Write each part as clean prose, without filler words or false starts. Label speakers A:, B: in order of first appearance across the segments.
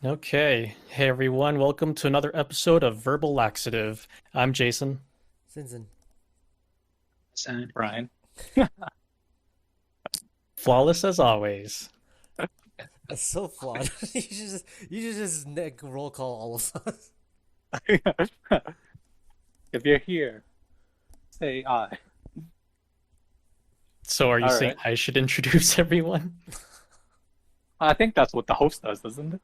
A: Okay. Hey everyone, welcome to another episode of Verbal Laxative. I'm Jason.
B: Since
C: San Brian.
A: Flawless as always.
B: it's so flawed. You should just roll call all of us.
C: If you're here, say I.
A: So are you
C: All
A: saying
C: right.
A: I should introduce everyone?
C: I think that's what the host does, doesn't it?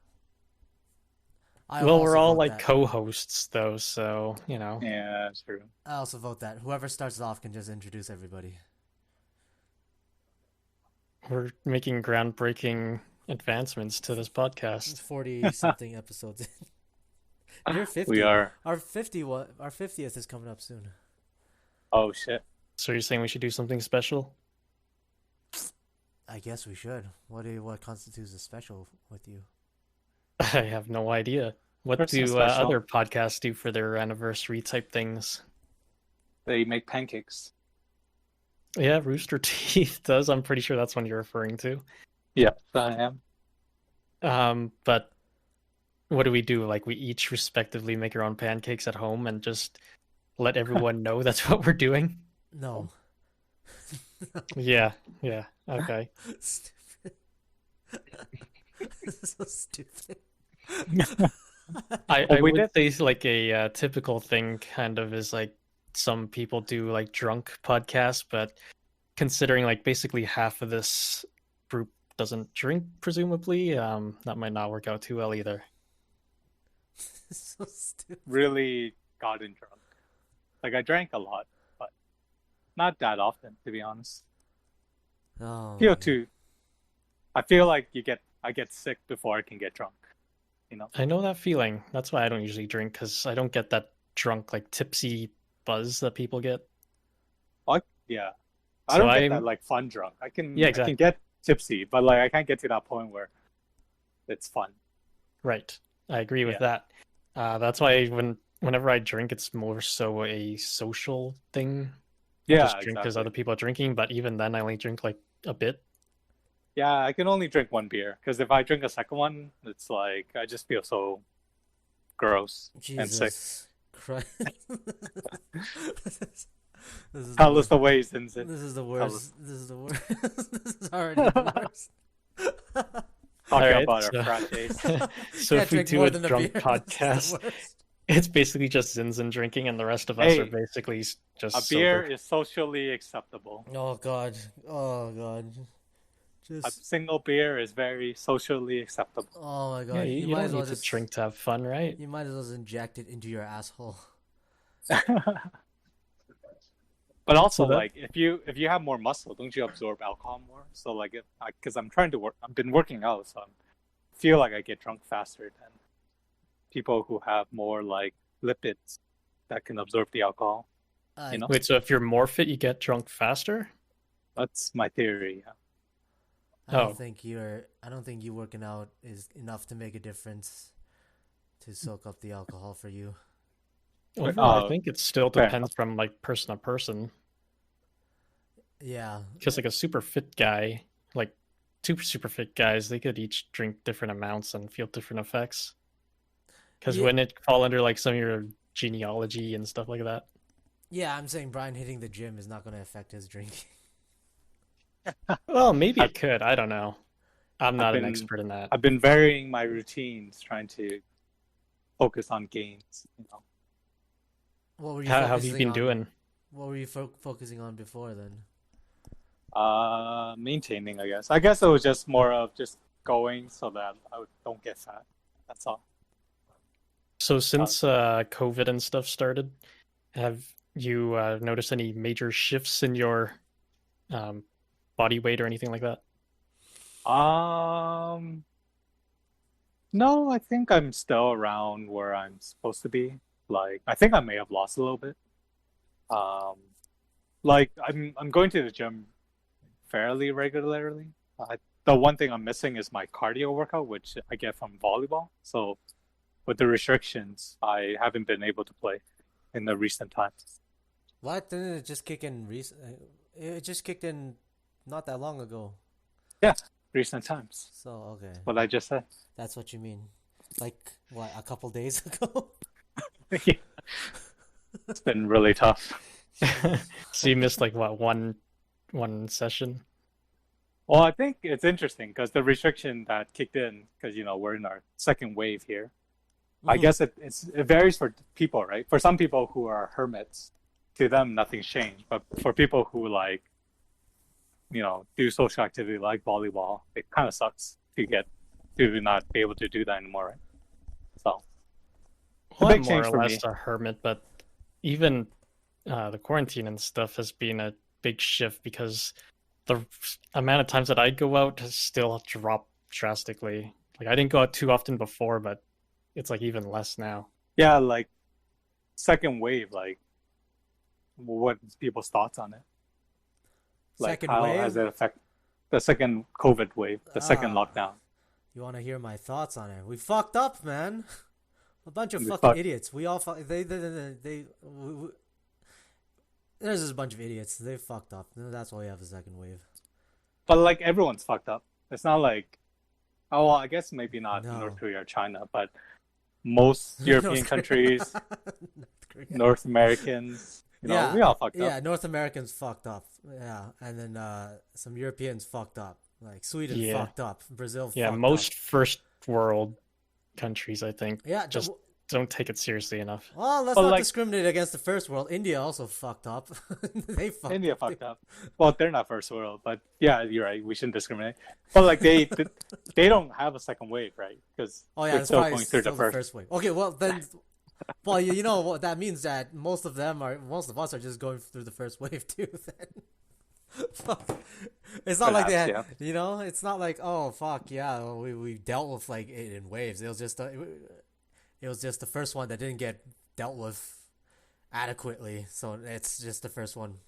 B: I
A: Well, we're
B: also
A: all
B: vote
A: like
B: that.
A: co-hosts though, so.
C: Yeah, that's true.
B: I also vote that. Whoever starts off can just introduce everybody.
A: We're making groundbreaking advancements to this podcast.
B: 40 something episodes. You're
C: We
B: 50.
C: are.
B: Our 50th is coming up soon.
C: Oh shit.
A: So you're saying we should do something special?
B: I guess we should. What constitutes a special with you?
A: I have no idea. What
C: Christmas
A: do
C: special.
A: other podcasts do for their anniversary type things?
C: They make pancakes.
A: Yeah, Rooster Teeth does. I'm pretty sure that's one you're referring to.
C: Yeah, I am.
A: But what do we do? Like we each respectively make our own pancakes at home and just let everyone know that's what we're doing?
B: No.
A: Yeah, yeah, okay.
B: Stupid. This is so stupid.
A: I,
C: Oh,
A: I
C: we
A: would
C: did.
A: say like a typical thing kind of is like some people do like drunk podcasts, but considering like basically half of this group doesn't drink, presumably, that might not work out too well either.
B: So stupid.
C: Really gotten drunk. Like I drank a lot, but not that often, to be honest.
B: Oh
C: Feel
B: my.
C: too. I feel like I get sick before I can get drunk.
A: I know that feeling. That's why I don't usually drink because I don't get that drunk, like tipsy buzz that people get.
C: Like, yeah. I
A: So
C: don't get that
A: I'm,
C: like fun drunk.
A: yeah,
C: I can
A: exactly.
C: get tipsy, but like I can't get to that point where it's fun.
A: Right. I agree with
C: Yeah.
A: that. That's why whenever I drink, it's more so a social thing. I
C: Yeah,
A: just drink because
C: exactly.
A: other people are drinking, but even then, I only drink like a bit.
C: Yeah, I can only drink one beer because if I drink a second one, it's like I just feel so gross and sick.
B: Jesus Christ. This is the
C: Tell us
B: worst.
C: the ways, Vincent.
B: This is the
C: Tell us.
B: worst. This is the worst. This is already the worst.
A: All
C: Talking
A: right.
C: about our
A: So,
C: frat days.
A: so
B: Can't
A: if we
B: drink
A: do
B: more
A: a
B: than a beer.
A: drunk
B: This is
A: podcast,
B: the worst.
A: it's basically just Zinzin drinking, and the rest of us are
C: Hey,
A: basically
C: a
A: just
C: beer
A: sober.
C: is socially acceptable.
B: Oh God. Oh God.
C: A
B: Just.
C: single beer is very socially acceptable.
B: Oh my
A: Yeah,
B: God.
A: you,
B: You
A: you
B: might
A: don't
B: as well
A: need to
B: just.
A: drink to have fun, right?
B: You might as well just inject it into your asshole.
C: But
A: So
C: also,
A: that
C: like, if you have more muscle, don't you absorb alcohol more? So, like, if because I'm trying to work, I've been working out, so I feel like I get drunk faster than people who have more like lipids that can absorb the alcohol. You
B: I
C: know,
A: wait. So if you're more fit, you get drunk faster?
C: that's my theory. Yeah.
B: I don't
A: Oh,
B: think you're. I don't think you working out is enough to make a difference to soak up the alcohol for you.
C: Wait,
A: overall, I think it still
C: fair
A: depends
C: enough.
A: from like person to person.
B: Yeah.
A: Because like a super fit guy, like two super fit guys, they could each drink different amounts and feel different effects. Because
B: Yeah.
A: wouldn't it fall under like some of your genealogy and stuff like that?
B: Yeah. I'm saying Brian hitting the gym is not going to affect his drinking.
A: Well, maybe
C: I've
A: it could. I don't know. I'm
C: I've
A: not an
C: been
A: expert in that.
C: I've been varying my routines, trying to focus on gains.
B: What were you
A: How have you
B: focusing
A: been
B: on?
A: doing?
B: What were you focusing on before then?
C: Maintaining, I guess. I guess it was just more of just going so that don't get fat. That's all.
A: So
C: Uh,
A: since COVID and stuff started, have you noticed any major shifts in your um, body weight or anything like that?
C: um, no, I think I'm still around where I'm supposed to be. Like, I think I may have lost a little bit. Um, like I'm going to the gym fairly regularly. The one thing I'm missing is my cardio workout, which I get from volleyball. So with the restrictions, I haven't been able to play in the recent times.
B: What? Didn't it just kick in It just kicked in not that long ago.
C: Yeah, recent times.
B: So okay,
C: What I just said.
B: that's what you mean. Like what, a couple days ago?
C: Yeah, it's been really tough.
A: So you missed like what one session?
C: Well, I think it's interesting because the restriction that kicked in, because we're in our second wave here. I
B: Mhm.
C: guess it varies for people, right? For some people who are hermits, to them nothing's changed. But for people who like, do social activity like volleyball, it kind of sucks to not be able to do that anymore, right? So it's a
A: Well, I'm
C: big
A: more
C: change
A: or
C: for
A: less
C: me.
A: a hermit, but even the quarantine and stuff has been a big shift because the amount of times that I go out has still dropped drastically. Like I didn't go out too often before, but it's like even less now.
C: Yeah, like second wave, like what's people's thoughts on it? Like
B: Second
C: how has
B: wave.
C: it affected the second COVID wave, the second
B: Ah,
C: lockdown?
B: you want to hear my thoughts on it? We fucked up, man. A bunch of
C: We
B: fucking
C: fuck.
B: idiots. We all there's just a bunch of idiots. They fucked up. That's why we have a second wave.
C: But like everyone's fucked up. It's not like, oh, well, I guess maybe not North
B: No.
C: Korea or China, but most European
B: North Korea.
C: countries,
B: North Korea.
C: North Americans,
B: Yeah,
C: we all fucked up.
B: yeah. North Americans fucked up. Yeah, and then some Europeans fucked up. Like Sweden
A: Yeah.
B: fucked up. Brazil
A: Yeah,
B: fucked up.
A: most first world countries, I think,
B: Yeah.
A: just don't take it seriously enough.
B: Well, let's
C: But
B: not
C: like
B: discriminate against the first world. India also fucked up. They fucked
C: India
B: up too.
C: fucked up. Well, they're not first world, but yeah, you're right. We shouldn't discriminate. But like they don't have a second wave, right? Because
B: Oh yeah,
C: they're
B: it's
C: still
B: probably
C: going through the
B: still the
C: first.
B: first wave. Okay, well then, well you know what that means, that most of us are just going through the first wave too. Then fuck. It's not like they
C: Perhaps,
B: had,
C: yeah.
B: it's not like, oh fuck yeah, we dealt with like it in waves. It was just the first one that didn't get dealt with adequately. So it's just the first one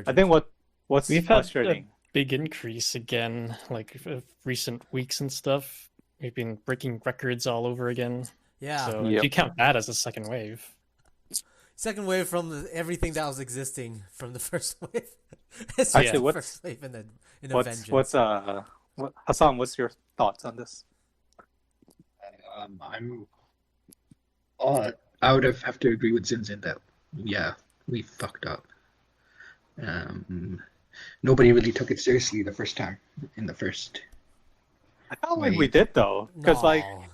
C: I
B: resurgent.
C: think what's
A: We've had a
C: frustrating.
A: big increase again, like recent weeks and stuff. We've been breaking records all over again.
B: Yeah,
A: So if
C: Yep.
A: you count that as a second wave,
B: second wave from everything that was existing from the first wave. It's just
C: Actually,
B: the
C: what's
B: first wave in the
C: what's
B: vengeance.
C: what's Hassan? What's your thoughts on this?
D: I'm I would have to agree with Zinzin that yeah, we fucked up. Um, Nobody really took it seriously the first time in the first
C: I felt like we
D: wave.
C: did though, because like
B: No.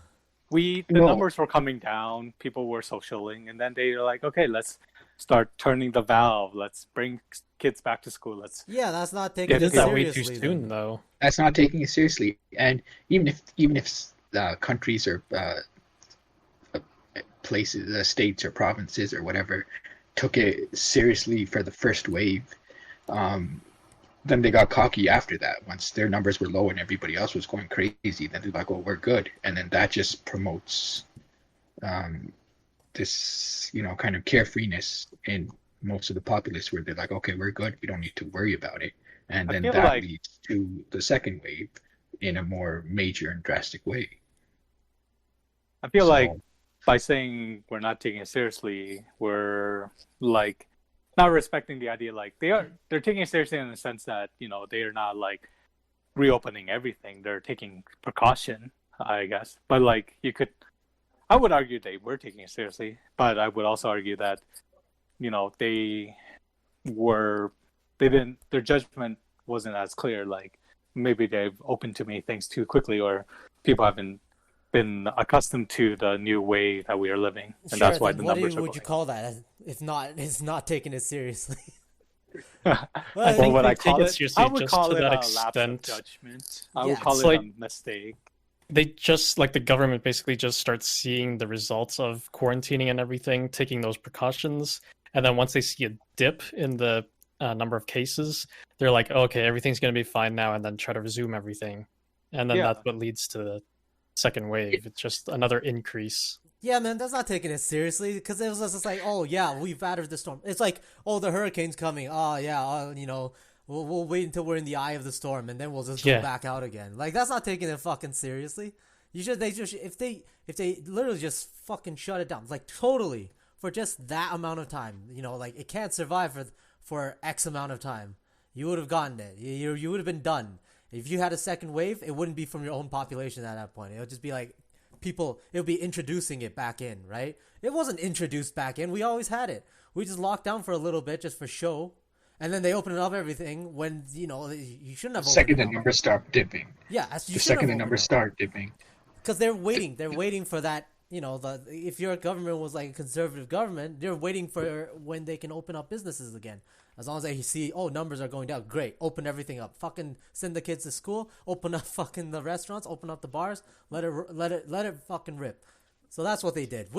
C: the
D: No,
C: numbers were coming down, people were socialing, and then they were like, okay, let's start turning the valve. Let's bring kids back to school. Let's
B: Yeah, that's not
A: we
B: taking
C: get
B: it
A: did that
C: people.
A: way too
B: seriously
A: soon,
B: then.
A: though.
D: that's not taking it seriously. And even if countries or places, states or provinces or whatever, took it seriously for the first wave, um, then they got cocky after that. Once their numbers were low and everybody else was going crazy, then they're like, "Oh, we're good," and then that just promotes um, this, kind of carefreeness in most of the populace, where they're like, "Okay, we're good. We don't need to worry about it," and
C: I
D: then
C: feel
D: that
C: like
D: leads to the second wave in a more major and drastic way.
C: I feel like
D: So
C: by saying we're not taking it seriously, we're like not respecting the idea. Like they're taking it seriously in the sense that they are not like reopening everything. They're taking precaution, I guess. But like I would argue they were taking it seriously, but I would also argue that they were they didn't their judgment wasn't as clear. Like maybe they've opened too many things too quickly, or people haven't been accustomed to the new way that we are living, and
B: Sure,
C: that's why
B: then
C: the
B: what
C: numbers are
B: would you
C: going
B: call that? If not, it's not taking it seriously.
C: up.
A: I
B: Well,
C: Well,
A: think
C: what
A: they
C: I
A: take
C: call
A: it
C: it,
A: seriously
C: I would
A: just
C: call
A: to
C: it
A: that
C: a lapse of
A: extent.
C: judgment. I would
B: yeah,
C: call
A: It's
C: it a
A: like
C: mistake.
A: they just like the government basically just starts seeing the results of quarantining and everything, taking those precautions, and then once they see a dip in the number of cases, they're like, okay, everything's going to be fine now, and then try to resume everything, and then
C: Yeah,
A: that's what leads to the second wave. It's just another increase.
B: yeah, man, that's not taking it seriously, because it was just like, oh yeah, we've battered the storm. It's like, oh, the hurricane's coming. Oh yeah, we'll wait until we're in the eye of the storm, and then we'll just go
A: Yeah,
B: back out again. Like that's not taking it fucking seriously. They just if they literally just fucking shut it down, like totally for just that amount of time. Like it can't survive for X amount of time. You would have gotten it. You would have been done. If you had a second wave, it wouldn't be from your own population at that point. It would just be like people, it would be introducing it back in, right? It wasn't introduced back in. We always had it. We just locked down for a little bit just for show. And then they opened up everything when, you shouldn't have
D: The second
B: opened
D: the
B: it up.
D: numbers start dipping.
B: Yeah,
D: The second the numbers start dipping.
B: because they're waiting. They're waiting for that. If your government was like a conservative government, they're waiting for when they can open up businesses again. As long as they see, numbers are going down, great, open everything up. Fucking send the kids to school, open up fucking the restaurants, open up the bars, let it fucking rip. So that's what they did.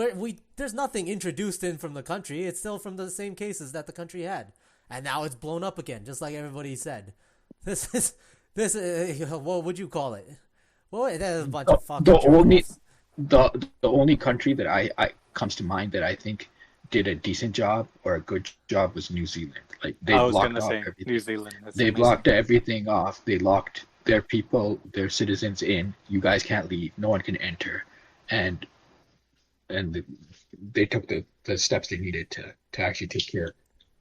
B: There's nothing introduced in from the country. It's still from the same cases that the country had, and now it's blown up again, just like everybody said. This what would you call it? Well, that is a bunch of fucking.
D: The only country that I comes to mind that I think did a decent job or a good job was New Zealand. Like they blocked off everything.
C: New Zealand.
D: They blocked everything off. They locked their people, their citizens in. You guys can't leave. No one can enter, and they took the steps they needed to actually take care.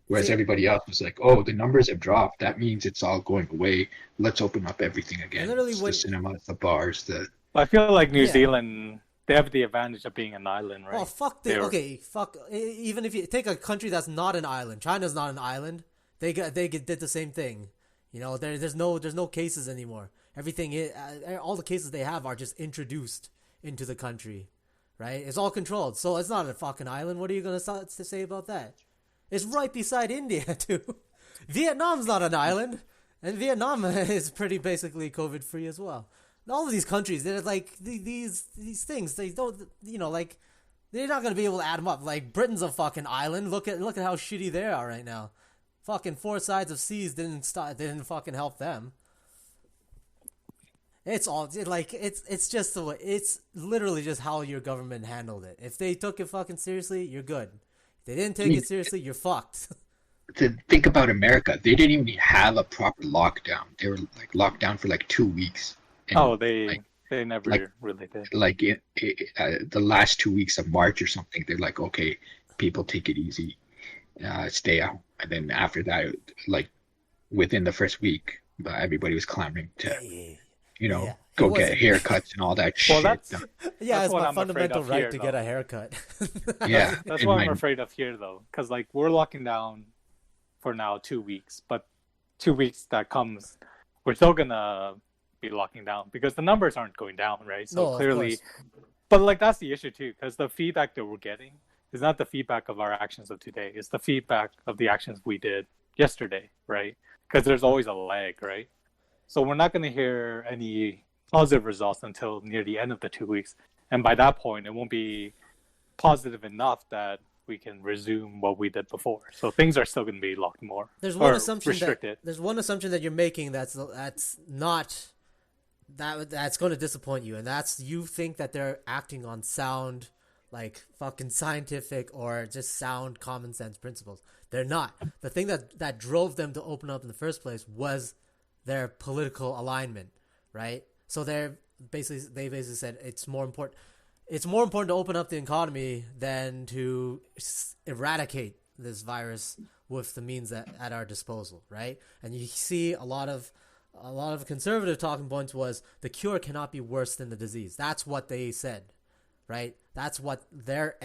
D: Whereas everybody else was like, "Oh, the numbers have dropped. That means it's all going away. Let's open up everything again. The cinemas, the bars, the."
C: I feel like New Zealand, they have the advantage of being an island, right?
B: Oh, fuck. Even if you take a country that's not an island, China's not an island. They did the same thing. There's no cases anymore. Everything, all the cases they have are just introduced into the country, right? It's all controlled, so it's not a fucking island. What are you gonna say about that? It's right beside India too. Vietnam's not an island, and Vietnam is pretty basically COVID free as well. All of these countries, they're like these things. They don't, they're not gonna be able to add them up. Like Britain's a fucking island. Look at how shitty they are right now. Fucking 4 sides of seas didn't fucking help them. It's all it's just the way. It's literally just how your government handled it. If they took it fucking seriously, you're good. If they didn't take it seriously, you're fucked.
D: To think about America, they didn't even have a proper lockdown. They were like locked down for like 2 weeks.
C: And they never really did.
D: Like the last 2 weeks of March or something, they're like, okay, people take it easy, stay out. And then after that, like within the first week, everybody was clamoring to, go get haircuts and all that shit.
C: That's
B: it's my fundamental right to get a haircut.
D: Yeah,
C: that's what I'm afraid of here, though, because like we're locking down for now 2 weeks, but 2 weeks that comes, we're still gonna be locking down because the numbers aren't going down, right? So clearly, but like that's the issue too, because the feedback that we're getting is not the feedback of our actions of today. It's the feedback of the actions we did yesterday, right? Because there's always a lag, right? So we're not going to hear any positive results until near the end of the 2 weeks, and by that point, it won't be positive enough that we can resume what we did before. So things are still going to be locked more.
B: There's one assumption
C: restricted.
B: There's one assumption that you're making that's going to disappoint you, and that's you think that they're acting on sound, like fucking scientific or just sound common sense principles. They're not. The thing that drove them to open up in the first place was their political alignment, right? So they basically said it's more important to open up the economy than to eradicate this virus with the means at our disposal, right? And you see a lot of conservative talking points was the cure cannot be worse than the disease. That's what they said, right? That's what their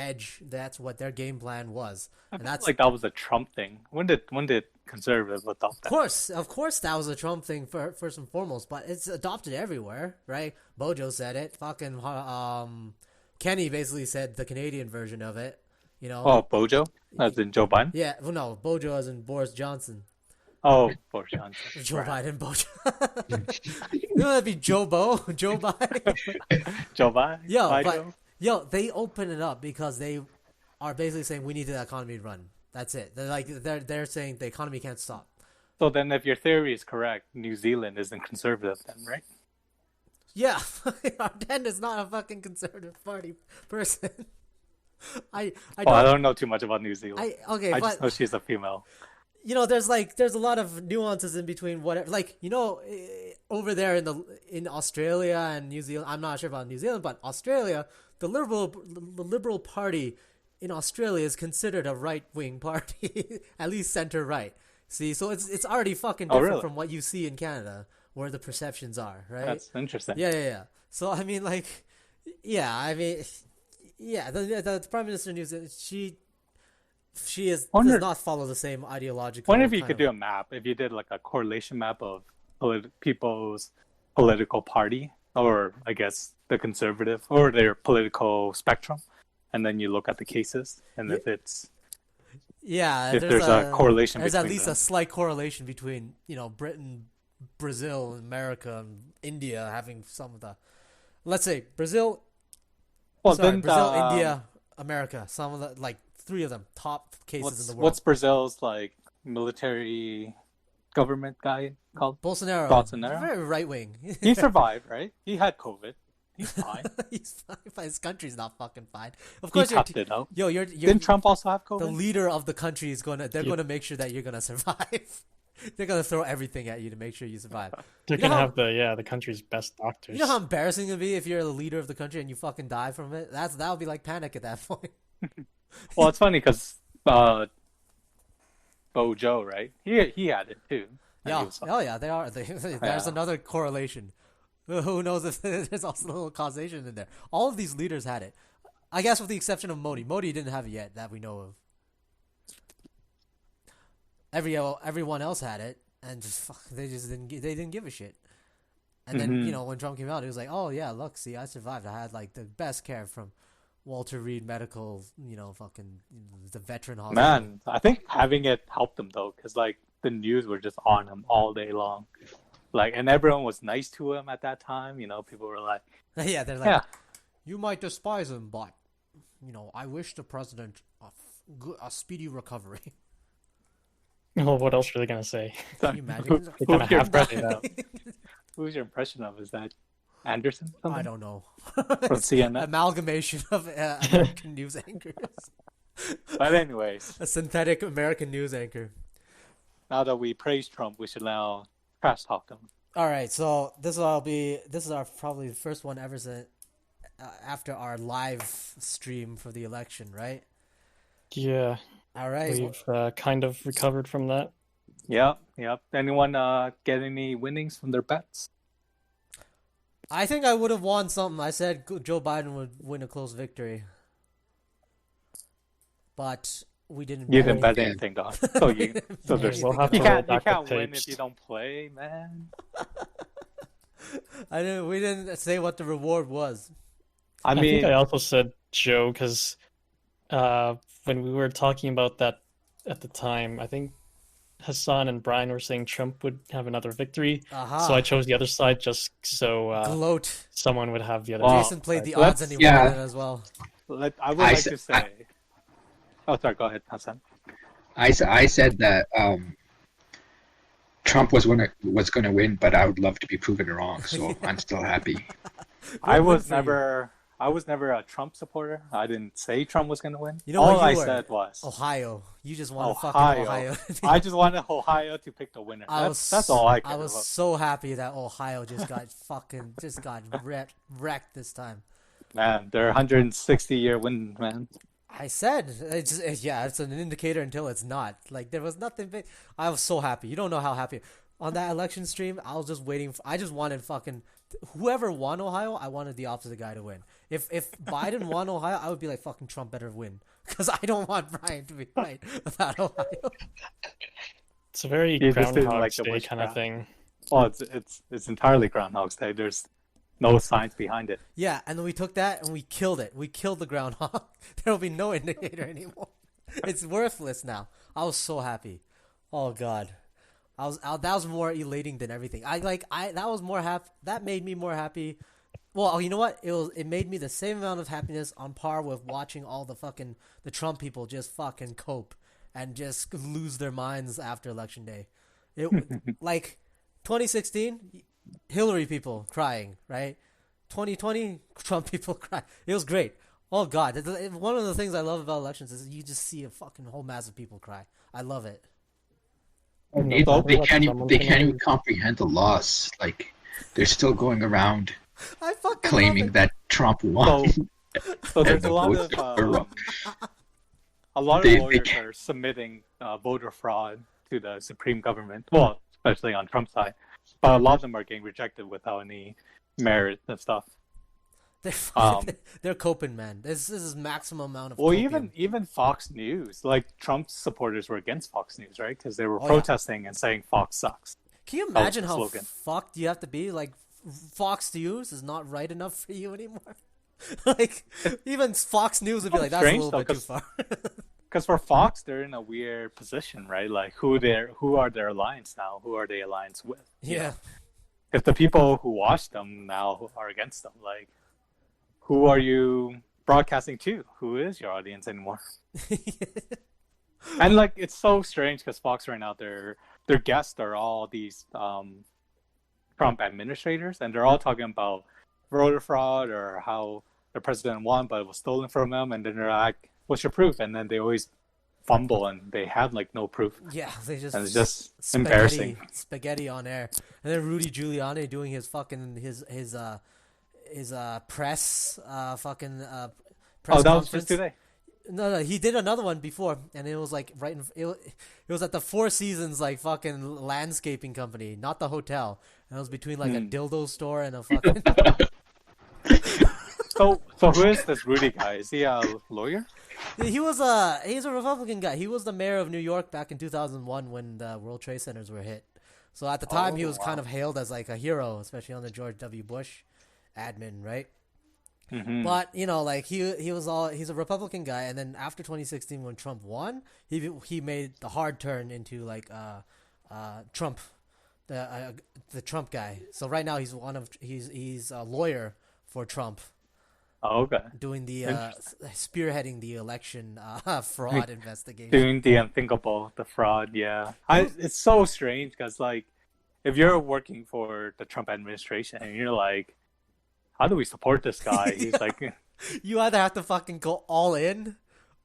B: game plan was. And that's
C: like that was a Trump thing. When did conservatives adopt that?
B: Of course that was a Trump thing first and foremost, but it's adopted everywhere, right? Bojo said it. Fucking Kenny basically said the Canadian version of it.
C: Oh, Bojo? As in Joe Biden?
B: Yeah, well, no, Bojo as in Boris Johnson.
C: Oh, Boris Johnson.
B: Joe Biden, Bojo. That'd be Joe Biden.
C: Joe Biden.
B: They open it up because they are basically saying we need the economy to run. That's it. They're saying the economy can't stop.
C: So then, if your theory is correct, New Zealand isn't conservative, then, right?
B: Yeah, Arden is not a fucking conservative party person. I
C: don't know too much about New Zealand.
B: I
C: just know she's a female.
B: There's a lot of nuances in between whatever. Over there in Australia and New Zealand, I'm not sure about New Zealand, but Australia, the Liberal Party in Australia is considered a right-wing party, at least center-right. See, so it's already fucking different from what you see in Canada, where the perceptions are, right?
C: That's interesting.
B: Yeah. So I mean, Yeah, I mean, yeah, the Prime Minister of New Zealand, she does
C: Wonder,
B: not follow the same ideological
C: wonder if you
B: kind
C: could
B: of.
C: do a map. If you did like a correlation map of people's political party, or I guess the conservative, or their political spectrum, and then you look at the cases, and if it's
B: Yeah,
C: if there's a correlation
B: there's at
C: between
B: least
C: them.
B: a slight correlation between Britain, Brazil, America, and India having some of the, let's say Brazil.
C: Well,
B: Sorry,
C: then
B: Brazil, India, America. Some of the, like, three of them top cases in the world.
C: what's Brazil's like military government guy called?
B: Bolsonaro? Very right wing.
C: He survived, right? He had COVID. He's fine.
B: He's fine, but his country's not fucking fine. Of
C: He
B: course,
C: toughed it out.
B: you're
C: Didn't Trump also have COVID?
B: the leader of the country is gonna make sure that you're gonna survive. They're gonna throw everything at you to make sure you survive.
A: They're
B: You know
A: gonna
B: how-
A: have the country's best doctors.
B: You know how embarrassing it'd be if you're the leader of the country and you fucking die from it? That would be like panic at that point.
C: Well, it's funny because Bojo, right? He had it too. And he
B: Yeah.
C: was-
B: Oh yeah, they are. There's
C: Yeah.
B: another correlation. Who knows if there's also a little causation in there? All of these leaders had it. I guess with the exception of Modi. Modi didn't have it yet that we know of. Everyone else had it, and they didn't give a shit. And then when Trump came out, he was like, "Oh yeah, look, see, I survived. I had like the best care from Walter Reed Medical, the veteran hospital."
C: Man, I think having it helped him though, because like the news were just on him all day long, like, and everyone was nice to him at that time. People were like,
B: Yeah, they're like,
C: "Yeah,
B: you might despise him, but I wish the president a speedy recovery.
A: Well, what else are they gonna say?
B: Can you imagine?
A: They kind of
C: Who's your
A: have to say
C: impression?
A: that.
C: Who's your impression of? Is that Anderson?
B: I don't know.
C: From CNN.
B: Amalgamation of American news anchors.
C: But anyways,
B: A synthetic American news anchor.
C: now that we praise Trump, we should now trash talk him.
B: All right, so this is our probably the first one ever since after our live stream for the election, right?
A: Yeah,
B: All right.
A: we've kind of recovered from that.
C: Yep. Anyone get any winnings from their bets?
B: I think I would have won something. I said Joe Biden would win a close victory, but we didn't.
C: You
B: bet
C: didn't bet
B: anything.
C: anything, though. So
A: Yeah,
C: there's
A: we'll have
C: you
A: to roll
C: can't
A: back the
C: win
A: tapes.
C: if you don't play, man.
B: We didn't say what the reward was.
C: I
A: I
C: mean,
A: think I also said Joe because when we were talking about that at the time, I think Hassan and Brian were saying Trump would have another victory.
B: Aha.
A: So I chose the other side just so
B: Gloat.
A: someone would have the other.
C: Wow.
B: Jason played the
C: let's-
B: odds and he won
D: yeah.
B: it as well.
C: I would
D: I
C: like
D: said-
C: to say. Oh, sorry. Go ahead, Hassan.
D: I said that Trump was going to win, but I would love to be proven wrong. So I'm still happy.
C: I was
B: for you.
C: never a Trump supporter. I didn't say Trump was going to win.
B: You know
C: All
B: what
C: I
B: you were?
C: said was
B: Ohio. You just wanted fucking
C: Ohio.
B: Ohio.
C: I just wanted Ohio to pick the winner. That's all I cared
B: I was
C: about.
B: so happy that Ohio just got wrecked this time.
C: Man, they're 160-year win, man.
B: I said it's an indicator until it's not. Like there was nothing big. I was so happy. You don't know how happy. On that election stream, I was just waiting. I just wanted fucking whoever won Ohio. I wanted the opposite guy to win. If Biden won Ohio, I would be like fucking Trump better win because I don't want Brian to be right about Ohio.
A: It's a very
C: You just didn't
A: Groundhog
C: like the
A: Day kind of
C: witchcraft.
A: thing.
C: Oh, it's entirely Groundhog's Day. There's no science behind it.
B: Yeah, and then we took that and we killed it. We killed the groundhog. There will be no indicator anymore. It's worthless now. I was so happy. Oh god, that was more elating than everything. That made me more happy. Well, you know what? It made me the same amount of happiness on par with watching all the Trump people just fucking cope and just lose their minds after election day. It like 2016. Hillary people crying, right? 2020, Trump people crying. It was great. Oh God, one of the things I love about elections is you just see a fucking whole mass of people cry. I love it.
D: They can't even comprehend the loss. Like they're still going around
B: I fucking
D: claiming
B: love it.
D: that Trump won.
C: So there's
D: The
C: a lot
D: votes were wrong.
C: of
D: They
C: lawyers
D: can't-
C: are submitting voter fraud to the Supreme government. Well, especially on Trump's side, but a lot of them are getting rejected without any merit and stuff.
B: They're coping, man. This is maximum amount of.
C: Well,
B: copium.
C: even Fox News, like Trump's supporters were against Fox News, right? Because they were
B: Oh, yeah.
C: protesting and saying Fox sucks.
B: Can you
C: That was
B: imagine
C: the
B: how
C: slogan.
B: fucked you have to be? Like, Fox News is not right enough for you anymore. Like, even Fox News would be like, that's a
C: Strange,
B: little
C: though,
B: bit too far.
C: Because for Fox, they're in a weird position, right? Like, who are their alliance now? Who are they alliance with?
B: Yeah.
C: If the people who watch them now are against them, like, who are you broadcasting to? Who is your audience anymore? And like, it's so strange because Fox right now, their guests are all these Trump administrators, and they're all talking about voter fraud or how the president won, but it was stolen from him, and then they're like, "What's your proof?" And then they always fumble, and they have like no proof,
B: Yeah, they just
C: and it's just embarrassing.
B: spaghetti on air, and then Rudy Giuliani doing his fucking his press fucking press
C: Oh, that was
B: conference.
C: just today.
B: No, he did another one before, and it was like it was at the Four Seasons like fucking landscaping company, not the hotel. And it was between like a dildo store and a fucking.
C: So who is this Rudy guy? Is he a lawyer?
B: He's a Republican guy. He was the mayor of New York back in 2001 when the World Trade Centers were hit. So at the time, he was kind of hailed as like a hero, especially under George W. Bush admin, right?
C: Mm-hmm.
B: But you know, like he's a Republican guy, and then after 2016 when Trump won, he made the hard turn into like Trump, the Trump guy. So right now he's a lawyer for Trump,
C: Oh, okay.
B: doing the spearheading the election fraud investigation.
C: Doing the unthinkable, the fraud. Yeah, it's so strange because like, if you're working for the Trump administration and you're like, how do we support this guy? He's like,
B: You either have to fucking go all in,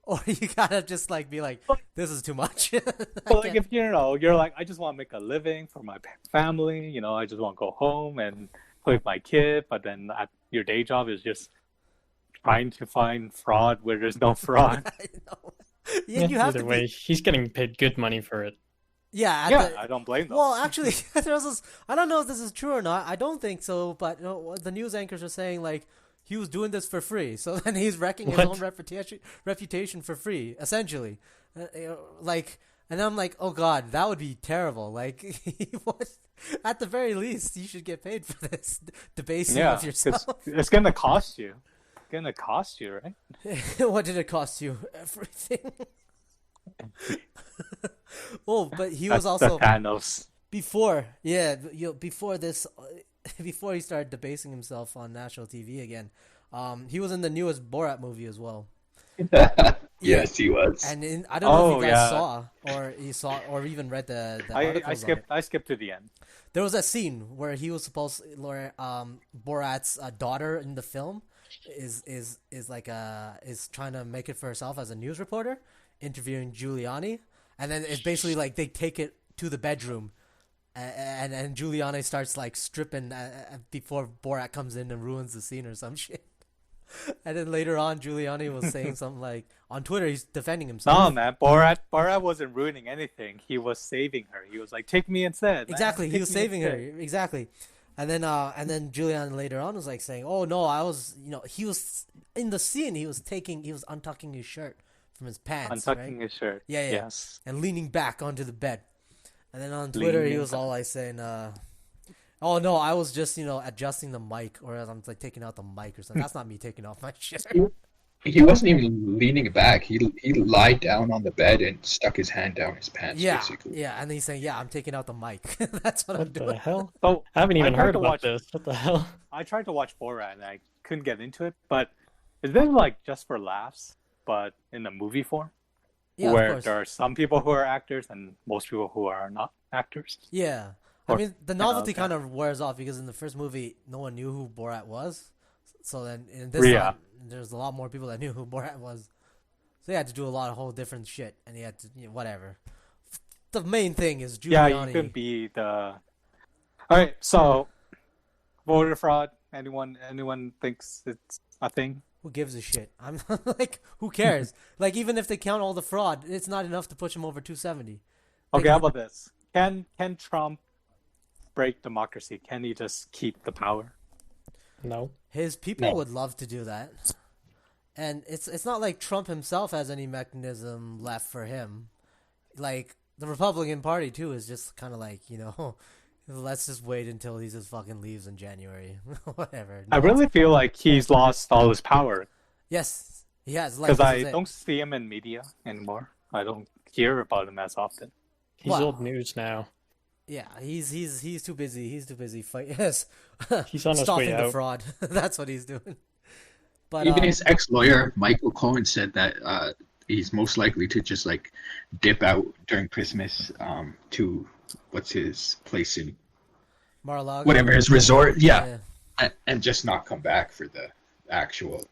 B: or you gotta just like be like, this is too much.
C: but like if you're like, I just want to make a living for my family. I just want to go home and play with my kid. But then your day job is just trying to find fraud where there's no fraud.
B: I know. Yeah, you have
A: Either
B: to
A: way,
B: be.
A: he's getting paid good money for it.
B: Yeah,
C: Yeah, I don't blame them.
B: Well, actually, there was this, I don't know if this is true or not. I don't think so, but the news anchors are saying like he was doing this for free. So then he's wrecking his own reputation for free, essentially. Like, and I'm like, oh god, that would be terrible. Like, at the very least, you should get paid for this debasing
C: Yeah,
B: of yourself.
C: it's gonna cost you. It's gonna cost you, right?
B: What did it cost you? Everything. Oh, but he was
C: That's
B: also
C: the Thanos.
B: before this, before he started debasing himself on national TV again. He was in the newest Borat movie as well.
D: Yes, he was.
B: And I don't know if you guys
C: yeah.
B: saw or even read the
C: I
B: articles on it.
C: skipped to the end.
B: There was a scene where he was Borat's daughter in the film is trying to make it for herself as a news reporter, interviewing Giuliani, and then it's basically like they take it to the bedroom, and Giuliani starts like stripping before Borat comes in and ruins the scene or some shit. And then later on, Giuliani was saying something like on Twitter, he's defending himself.
C: No, man, Borat wasn't ruining anything. He was saving her. He was like, "Take me instead." Man.
B: Exactly, he
C: Take
B: was
C: me
B: saving her.
C: instead."
B: Exactly. And then Giuliani later on was like saying, "Oh no, I was, he was in the scene. He was untucking his shirt from his pants,
C: Untucking
B: right?
C: his shirt.
B: Yeah.
C: Yes.
B: And leaning back onto the bed. And then on Twitter, he
C: Leaning
B: was all like saying, "Oh no, I was just adjusting the mic, or I'm like taking out the mic or something. That's not me taking off my shirt."
D: He wasn't even leaning back. He lied down on the bed and stuck his hand down his pants.
B: Yeah,
D: basically.
B: yeah. And then he's saying, "Yeah, I'm taking out the mic. That's what I'm
A: What the
B: doing."
A: hell?
C: So
A: I haven't even
C: I tried
A: heard
C: to
A: about
C: watch-
A: this. What the hell?
C: I tried to watch Borat and I couldn't get into it, but it's been like just for laughs, but in the movie form,
B: Yeah, of
C: where
B: course.
C: there are some people who are actors and most people who are not actors.
B: Yeah. I
C: Or-
B: mean, the novelty
C: okay.
B: kind of wears off because in the first movie, no one knew who Borat was. So then in this
C: Yeah.
B: one, there's a lot more people that knew who Borat was. So he had to do a lot of whole different shit, and he had to, whatever. The main thing is
C: Yeah,
B: Giuliani.
C: you could be the. All right, so voter fraud. Anyone thinks it's a thing?
B: Who gives a shit? I'm like, who cares? Like, even if they count all the fraud, it's not enough to push him over 270.
C: Okay, how about this? Can Trump break democracy? Can he just keep the power?
A: No.
B: His people
D: No.
B: would love to do that. And it's not like Trump himself has any mechanism left for him. Like, the Republican Party, too, is just kind of like, let's just wait until he just fucking leaves in January. Whatever.
C: I really feel like he's lost all his power
B: Yes, he has. Like,
C: because
B: this
C: I
B: is it.
C: don't see him in media anymore. I don't hear about him as often.
A: He's
B: Wow.
A: old news now.
B: Yeah, he's too busy. He's too busy fighting. Yes,
A: He's on his
B: stopping
A: way
B: the
A: out.
B: fraud. That's what he's doing. But
D: Even his ex-lawyer Michael Cohen said that he's most likely to just like dip out during Christmas to what's his place in
B: Mar-a-Lago,
D: whatever his resort,
B: yeah.
D: and just not come back for the actual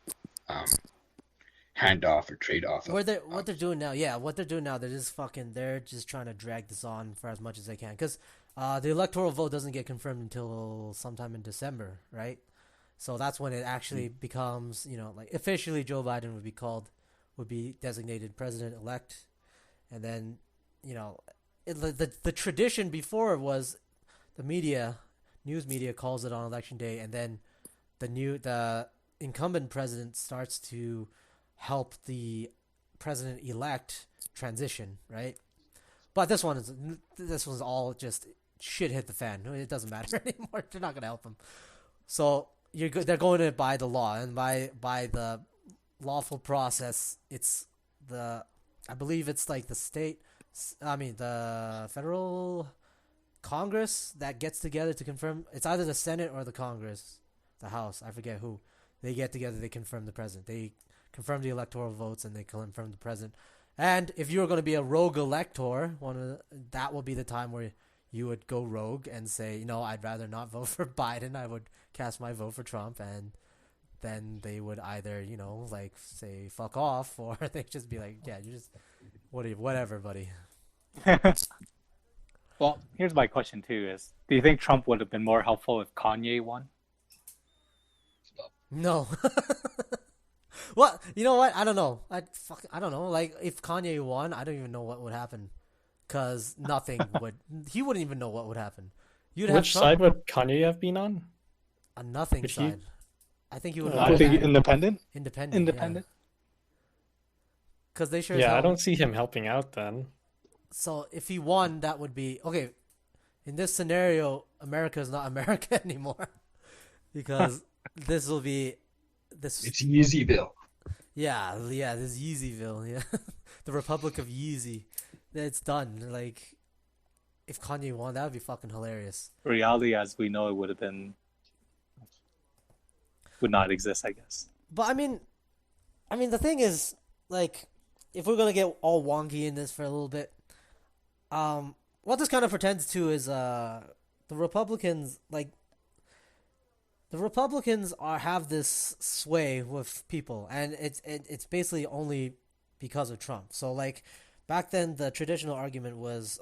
D: handoff or trade off.
B: What they're doing now, they're just trying to drag this on for as much as they can, because the electoral vote doesn't get confirmed until sometime in December, right? So that's when it actually becomes, like officially Joe Biden would be designated president-elect, and then, the tradition before was the news media calls it on election day, and then the incumbent president starts to help the president-elect transition, right? But this one's all just shit hit the fan. It doesn't matter anymore. They're not gonna help him. So they're going to by the law, and by the lawful process, I believe it's like the federal Congress that gets together to confirm. It's either the Senate or the Congress, the House. I forget who. They get together. They confirm the president. They confirm the electoral votes, and they confirm the president. And if you're going to be a rogue elector, that will be the time where you would go rogue and say, I'd rather not vote for Biden. I would cast my vote for Trump, and then they would either, say fuck off, or they just be like, yeah, you just whatever, buddy.
C: Well, here's my question too: is do you think Trump would have been more helpful if Kanye won?
B: No. Well, you know what? I don't know. I don't know. Like, if Kanye won, I don't even know what would happen, because nothing would. He wouldn't even know what would happen.
A: Which side would Kanye have been on?
B: A nothing
A: Would he-
B: side. I think he would.
C: I think independent.
B: Independent. Because they sure.
A: Yeah, I don't see him helping out then.
B: So if he won, that would be okay. In this scenario, America is not America anymore, because this will be this.
D: It's Yeezyville.
B: Yeah, this is Yeezyville, yeah. The Republic of Yeezy. It's done. Like, if Kanye won, that would be fucking hilarious.
C: Reality, as we know it, would not exist, I guess.
B: But I mean, the thing is, like, if we're gonna get all wonky in this for a little bit, what this kind of pretends to is the Republicans, have this sway with people, and it's basically only because of Trump. So, like, back then the traditional argument was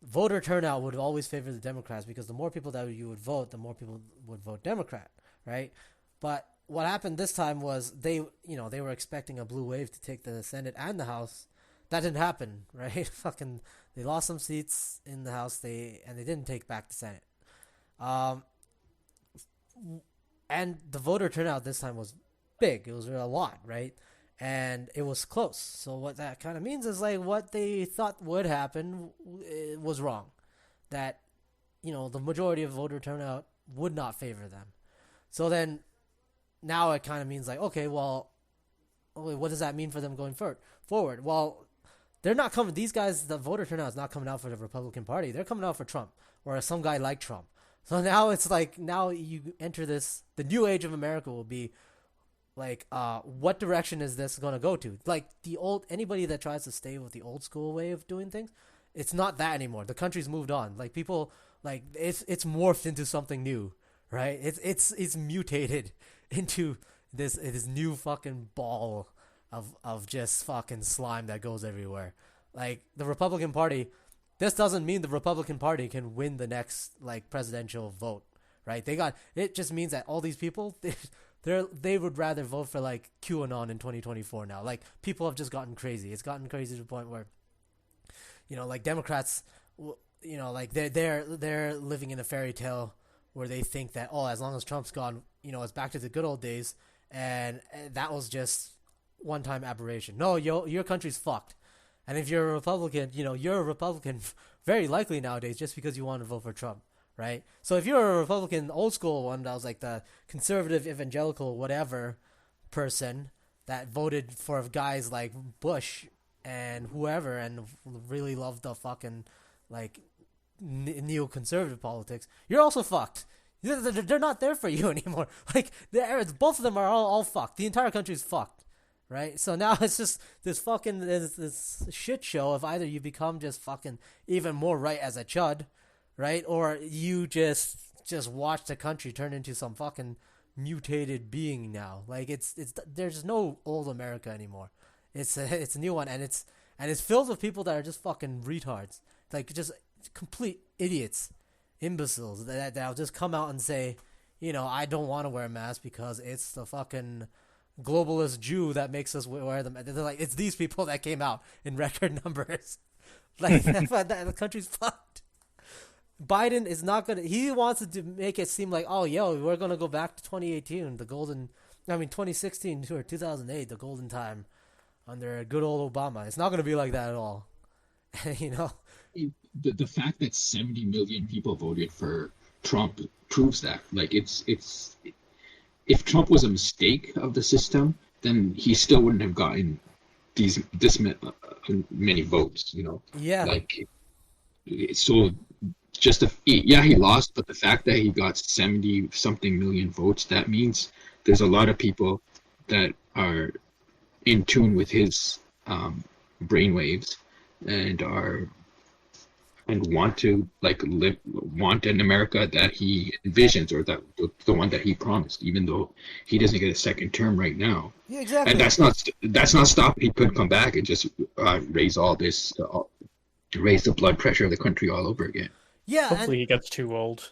B: voter turnout would always favor the Democrats, because the more people that you would vote, the more people would vote Democrat, right? But what happened this time was they were expecting a blue wave to take the Senate and the House. That didn't happen, right? Fucking, they lost some seats in the House, and they didn't take back the Senate. And the voter turnout this time was big. It was a lot, right? And it was close. So what that kind of means is, like, what they thought would happen was wrong. That, the majority of voter turnout would not favor them. So then, now it kind of means like, okay, well, what does that mean for them going forward? Well, they're not coming. These guys, the voter turnout is not coming out for the Republican Party. They're coming out for Trump, or some guy like Trump. So now it's like, now you enter this, the new age of America will be like, what direction is this going to go to? Like, anybody that tries to stay with the old school way of doing things, it's not that anymore. The country's moved on. Like, people, like, it's morphed into something new, right? It's mutated into this new fucking ball of just fucking slime that goes everywhere. Like, the Republican Party, this doesn't mean the Republican Party can win the next, like, presidential vote, right? It just means that all these people, they would rather vote for, like, QAnon in 2024 now. Like, people have just gotten crazy. It's gotten crazy to the point where, like, Democrats, like, they're living in a fairy tale where they think that, oh, as long as Trump's gone, it's back to the good old days, and that was just one-time aberration. No, your country's fucked. And if you're a Republican, you're a Republican very likely nowadays just because you want to vote for Trump, right? So if you're a Republican old school one that was like the conservative evangelical whatever person that voted for guys like Bush and whoever and really loved the fucking like neoconservative politics, you're also fucked. They're not there for you anymore. Like both of them are all fucked. The entire country's fucked. Right, so now it's just this fucking this shit show of either you become just fucking even more right as a chud, right, or you just watch the country turn into some fucking mutated being now. Like it's there's no old America anymore. It's a new one, and it's filled with people that are just fucking retards, like just complete idiots, imbeciles that'll just come out and say, I don't want to wear a mask because it's the fucking globalist Jew that makes us wear them. They're like, it's these people that came out in record numbers. Like the country's fucked. Biden is not gonna. He wants to make it seem like, oh, we're gonna go back to 2018, 2016 or 2008, the golden time under good old Obama. It's not gonna be like that at all.
D: The fact that 70 million people voted for Trump proves that. Like if Trump was a mistake of the system, then he still wouldn't have gotten this many votes.
B: Yeah.
D: Like so, he lost, but the fact that he got 70 something million votes, that means there's a lot of people that are in tune with his brainwaves and want to want an America that he envisions, or that the one that he promised, even though he doesn't get a second term right now.
B: Yeah, exactly.
D: And that's not stopping. He could come back and just raise the blood pressure of the country all over again.
B: Yeah.
A: Hopefully he gets too old.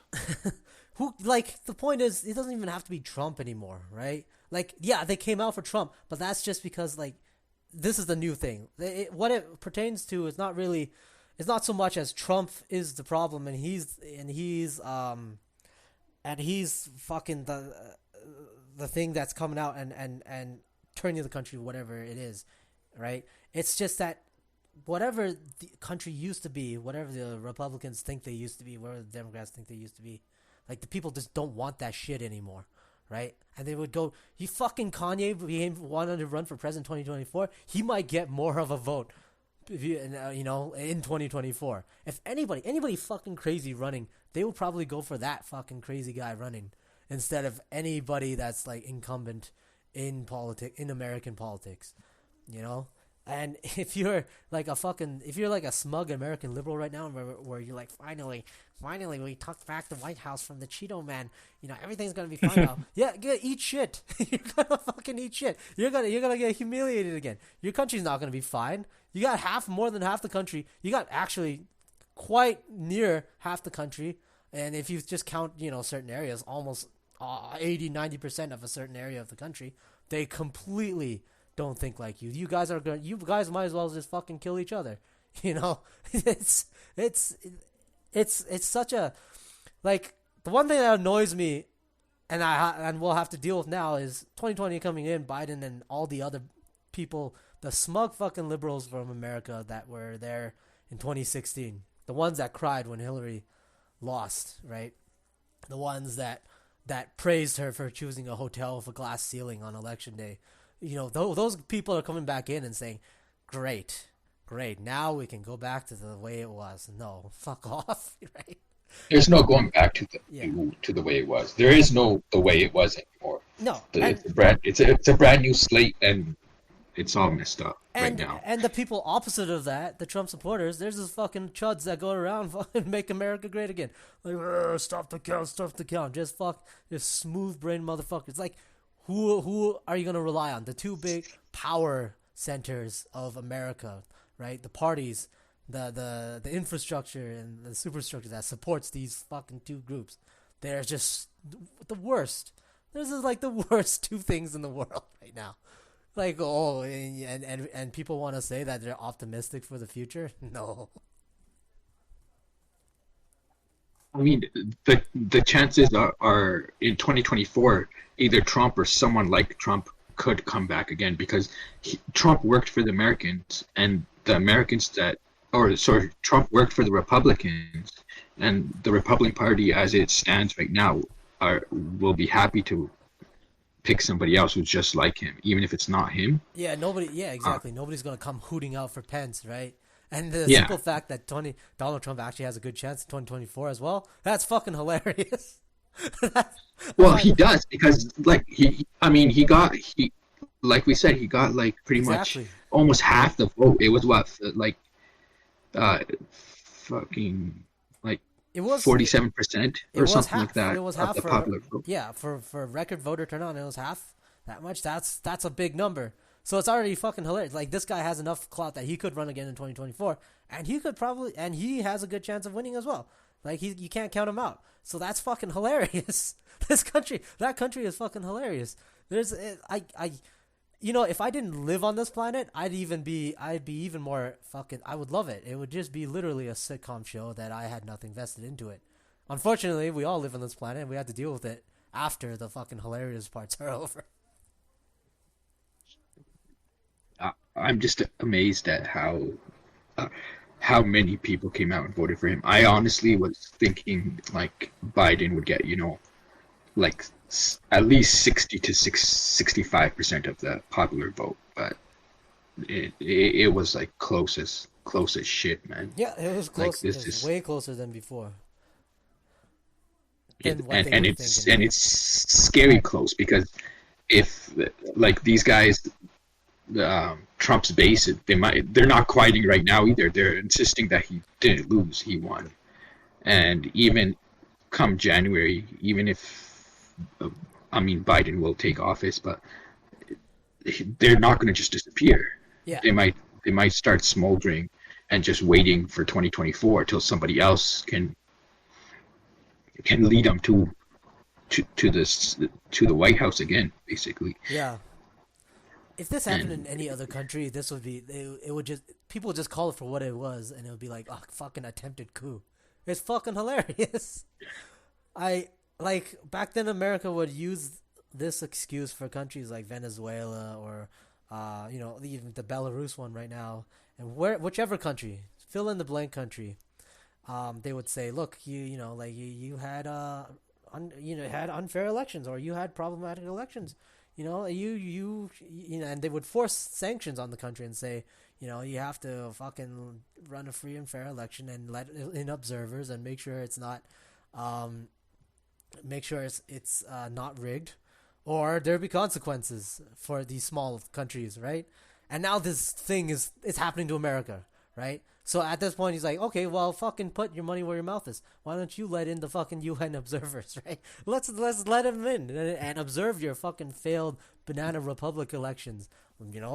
B: The point is, it doesn't even have to be Trump anymore, right? Like, yeah, they came out for Trump, but that's just because this is the new thing. What it pertains to is not really. It's not so much as Trump is the problem, and he's fucking the thing that's coming out and turning the country whatever it is, right? It's just that whatever the country used to be, whatever the Republicans think they used to be, whatever the Democrats think they used to be, like the people just don't want that shit anymore, right? And they would go, Kanye wanted to run for president 2024, he might get more of a vote. In 2024, if anybody fucking crazy running, they will probably go for that fucking crazy guy running instead of anybody that's like incumbent in American politics, And if you're like a smug American liberal right now, where you're like, finally, we took back the White House from the Cheeto man. Everything's gonna be fine now. Yeah, eat shit. You're gonna fucking eat shit. You're gonna get humiliated again. Your country's not gonna be fine. You got more than half the country. You got actually quite near half the country. And if you just count, certain areas, almost 80-90% of a certain area of the country, they completely don't think like you. You guys might as well just fucking kill each other. It's such a, like, the one thing that annoys me and we'll have to deal with now is 2020 coming in, Biden and all the other people, the smug fucking liberals from America that were there in 2016, the ones that cried when Hillary lost, right? The ones that praised her for choosing a hotel with a glass ceiling on election day. Those people are coming back in and saying, great, now we can go back to the way it was. No, fuck off, right?
D: There's no going back to the way it was. There is no the way it was anymore.
B: No,
D: it's a brand new slate, and it's all messed up right now.
B: And the people opposite of that, the Trump supporters, there's this fucking chuds that go around fucking make America great again. Like, stop the count, just smooth brain motherfuckers. Like, who are you gonna rely on? The two big power centers of America, right? The parties, the infrastructure and the superstructure that supports these fucking two groups. They're just the worst. This is like the worst two things in the world right now. Like, and people want to say that they're optimistic for the future? No.
D: I mean, the chances are in 2024, either Trump or someone like Trump could come back again because Trump worked for the Americans, and the Americans that, or sorry, Trump worked for the Republicans, and the Republican Party as it stands right now will be happy to pick somebody else who's just like him, even if it's not him.
B: Yeah, nobody. Yeah, exactly. Nobody's gonna come hooting out for Pence, right? And the
D: Yeah.
B: simple fact that Donald Trump actually has a good chance in 2024 as well, that's fucking hilarious.
D: Well, he does because like I mean, like we said, he got like pretty much
B: Exactly.
D: almost half the vote. It was what like uh fucking like
B: It was
D: 47%
B: it
D: or
B: was
D: something
B: half.
D: like that
B: It was
D: of
B: half
D: the
B: for
D: popular vote.
B: yeah for record voter turnout. It was half that much. That's a big number. So it's already fucking hilarious. Like this guy has enough clout that he could run again in 2024, and he could probably and he has a good chance of winning as well. Like you can't count him out. So that's fucking hilarious. That country is fucking hilarious. If I didn't live on this planet, I'd be even more fucking. I would love it. It would just be literally a sitcom show that I had nothing vested into it. Unfortunately, we all live on this planet, and we have to deal with it after the fucking hilarious parts are over.
D: I'm just amazed at how many people came out and voted for him. I honestly was thinking like Biden would get, like at least 60 to 65% of the popular vote, but it was like close as shit, man.
B: Yeah, it was
D: Like
B: close.
D: this
B: It was
D: is
B: way closer than before.
D: it,
B: Than what
D: and
B: they
D: and
B: were
D: it's
B: thinking.
D: and it's scary close because if like these guys, Trump's base, they're not quieting right now either. They're insisting that he didn't lose, he won, and even come January, even if I mean Biden will take office, but they're not going to just disappear.
B: Yeah.
D: They might start smoldering and just waiting for 2024 till somebody else can lead them to the White House again, basically.
B: Yeah. If this happened in
D: And
B: any other country, this would be it would just people would just call it for what it was, and it would be like, oh, fucking attempted coup. It's fucking hilarious. I like back then America would use this excuse for countries like Venezuela or even the Belarus one right now, and whichever country, fill in the blank country, they would say, look, you had had unfair elections or you had problematic elections. And they would force sanctions on the country and say, you have to fucking run a free and fair election and let in observers and make sure it's not, not rigged, or there be consequences for these small countries, right? And now this thing is happening to America, right? So at this point, he's like, okay, well, fucking put your money where your mouth is. Why don't you let in the fucking UN observers, right? Let's let them in and observe your fucking failed banana republic elections.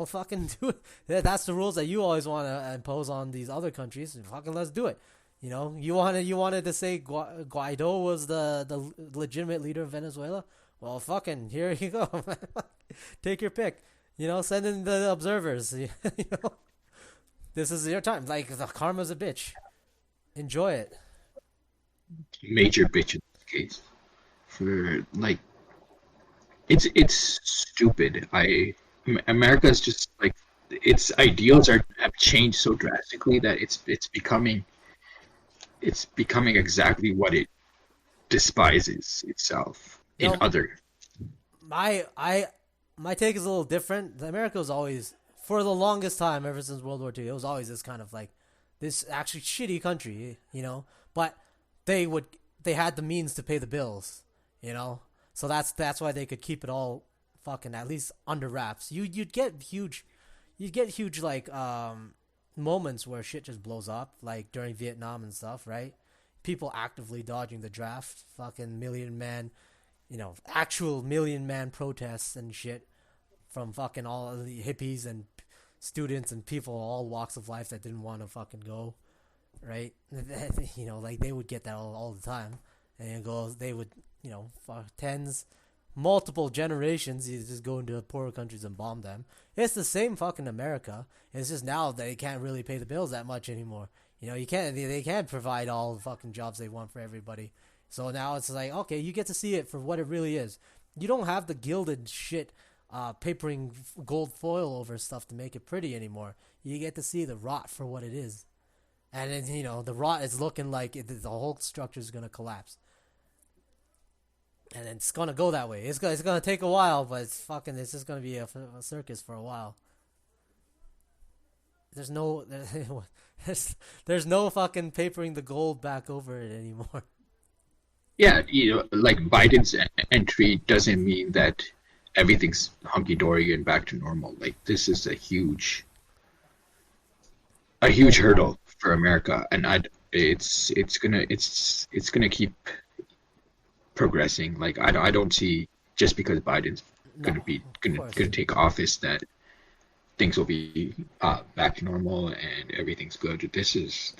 B: Fucking do it. That's the rules that you always want to impose on these other countries. Fucking let's do it. You wanted to say Guaido was the legitimate leader of Venezuela. Well, fucking here you go. Take your pick. Send in the observers. This is your time. Like, the karma's a bitch. Enjoy it.
D: major bitch in this case. For like, it's stupid. America's just like its ideals have changed so drastically that it's becoming exactly what it despises itself in other.
B: My take is a little different. America was always, for the longest time, ever since World War II, it was always this kind of like this actually shitty country, But they had the means to pay the bills, So that's why they could keep it all fucking at least under wraps. You'd get huge like moments where shit just blows up, like during Vietnam and stuff, right? People actively dodging the draft, fucking actual million man protests and shit from fucking all of the hippies and students and people all walks of life that didn't want to fucking go, right? Like they would get that all the time, and they would, for multiple generations, you just go into poorer countries and bomb them. It's the same fucking America. It's just now they can't really pay the bills that much anymore. You can't. They can't provide all the fucking jobs they want for everybody. So now it's like, okay, you get to see it for what it really is. You don't have the gilded shit, papering gold foil over stuff to make it pretty anymore. You get to see the rot for what it is, and then, the rot is looking like the whole structure is gonna collapse, and it's gonna go that way. It's gonna take a while, but it's just gonna be a circus for a while. There's no there's no fucking papering the gold back over it anymore.
D: Yeah, like Biden's entry doesn't mean that everything's hunky dory and back to normal. Like this is a huge hurdle for America, and it's gonna keep progressing. Like I don't see just because Biden's gonna take office that things will be back to normal and everything's good. This is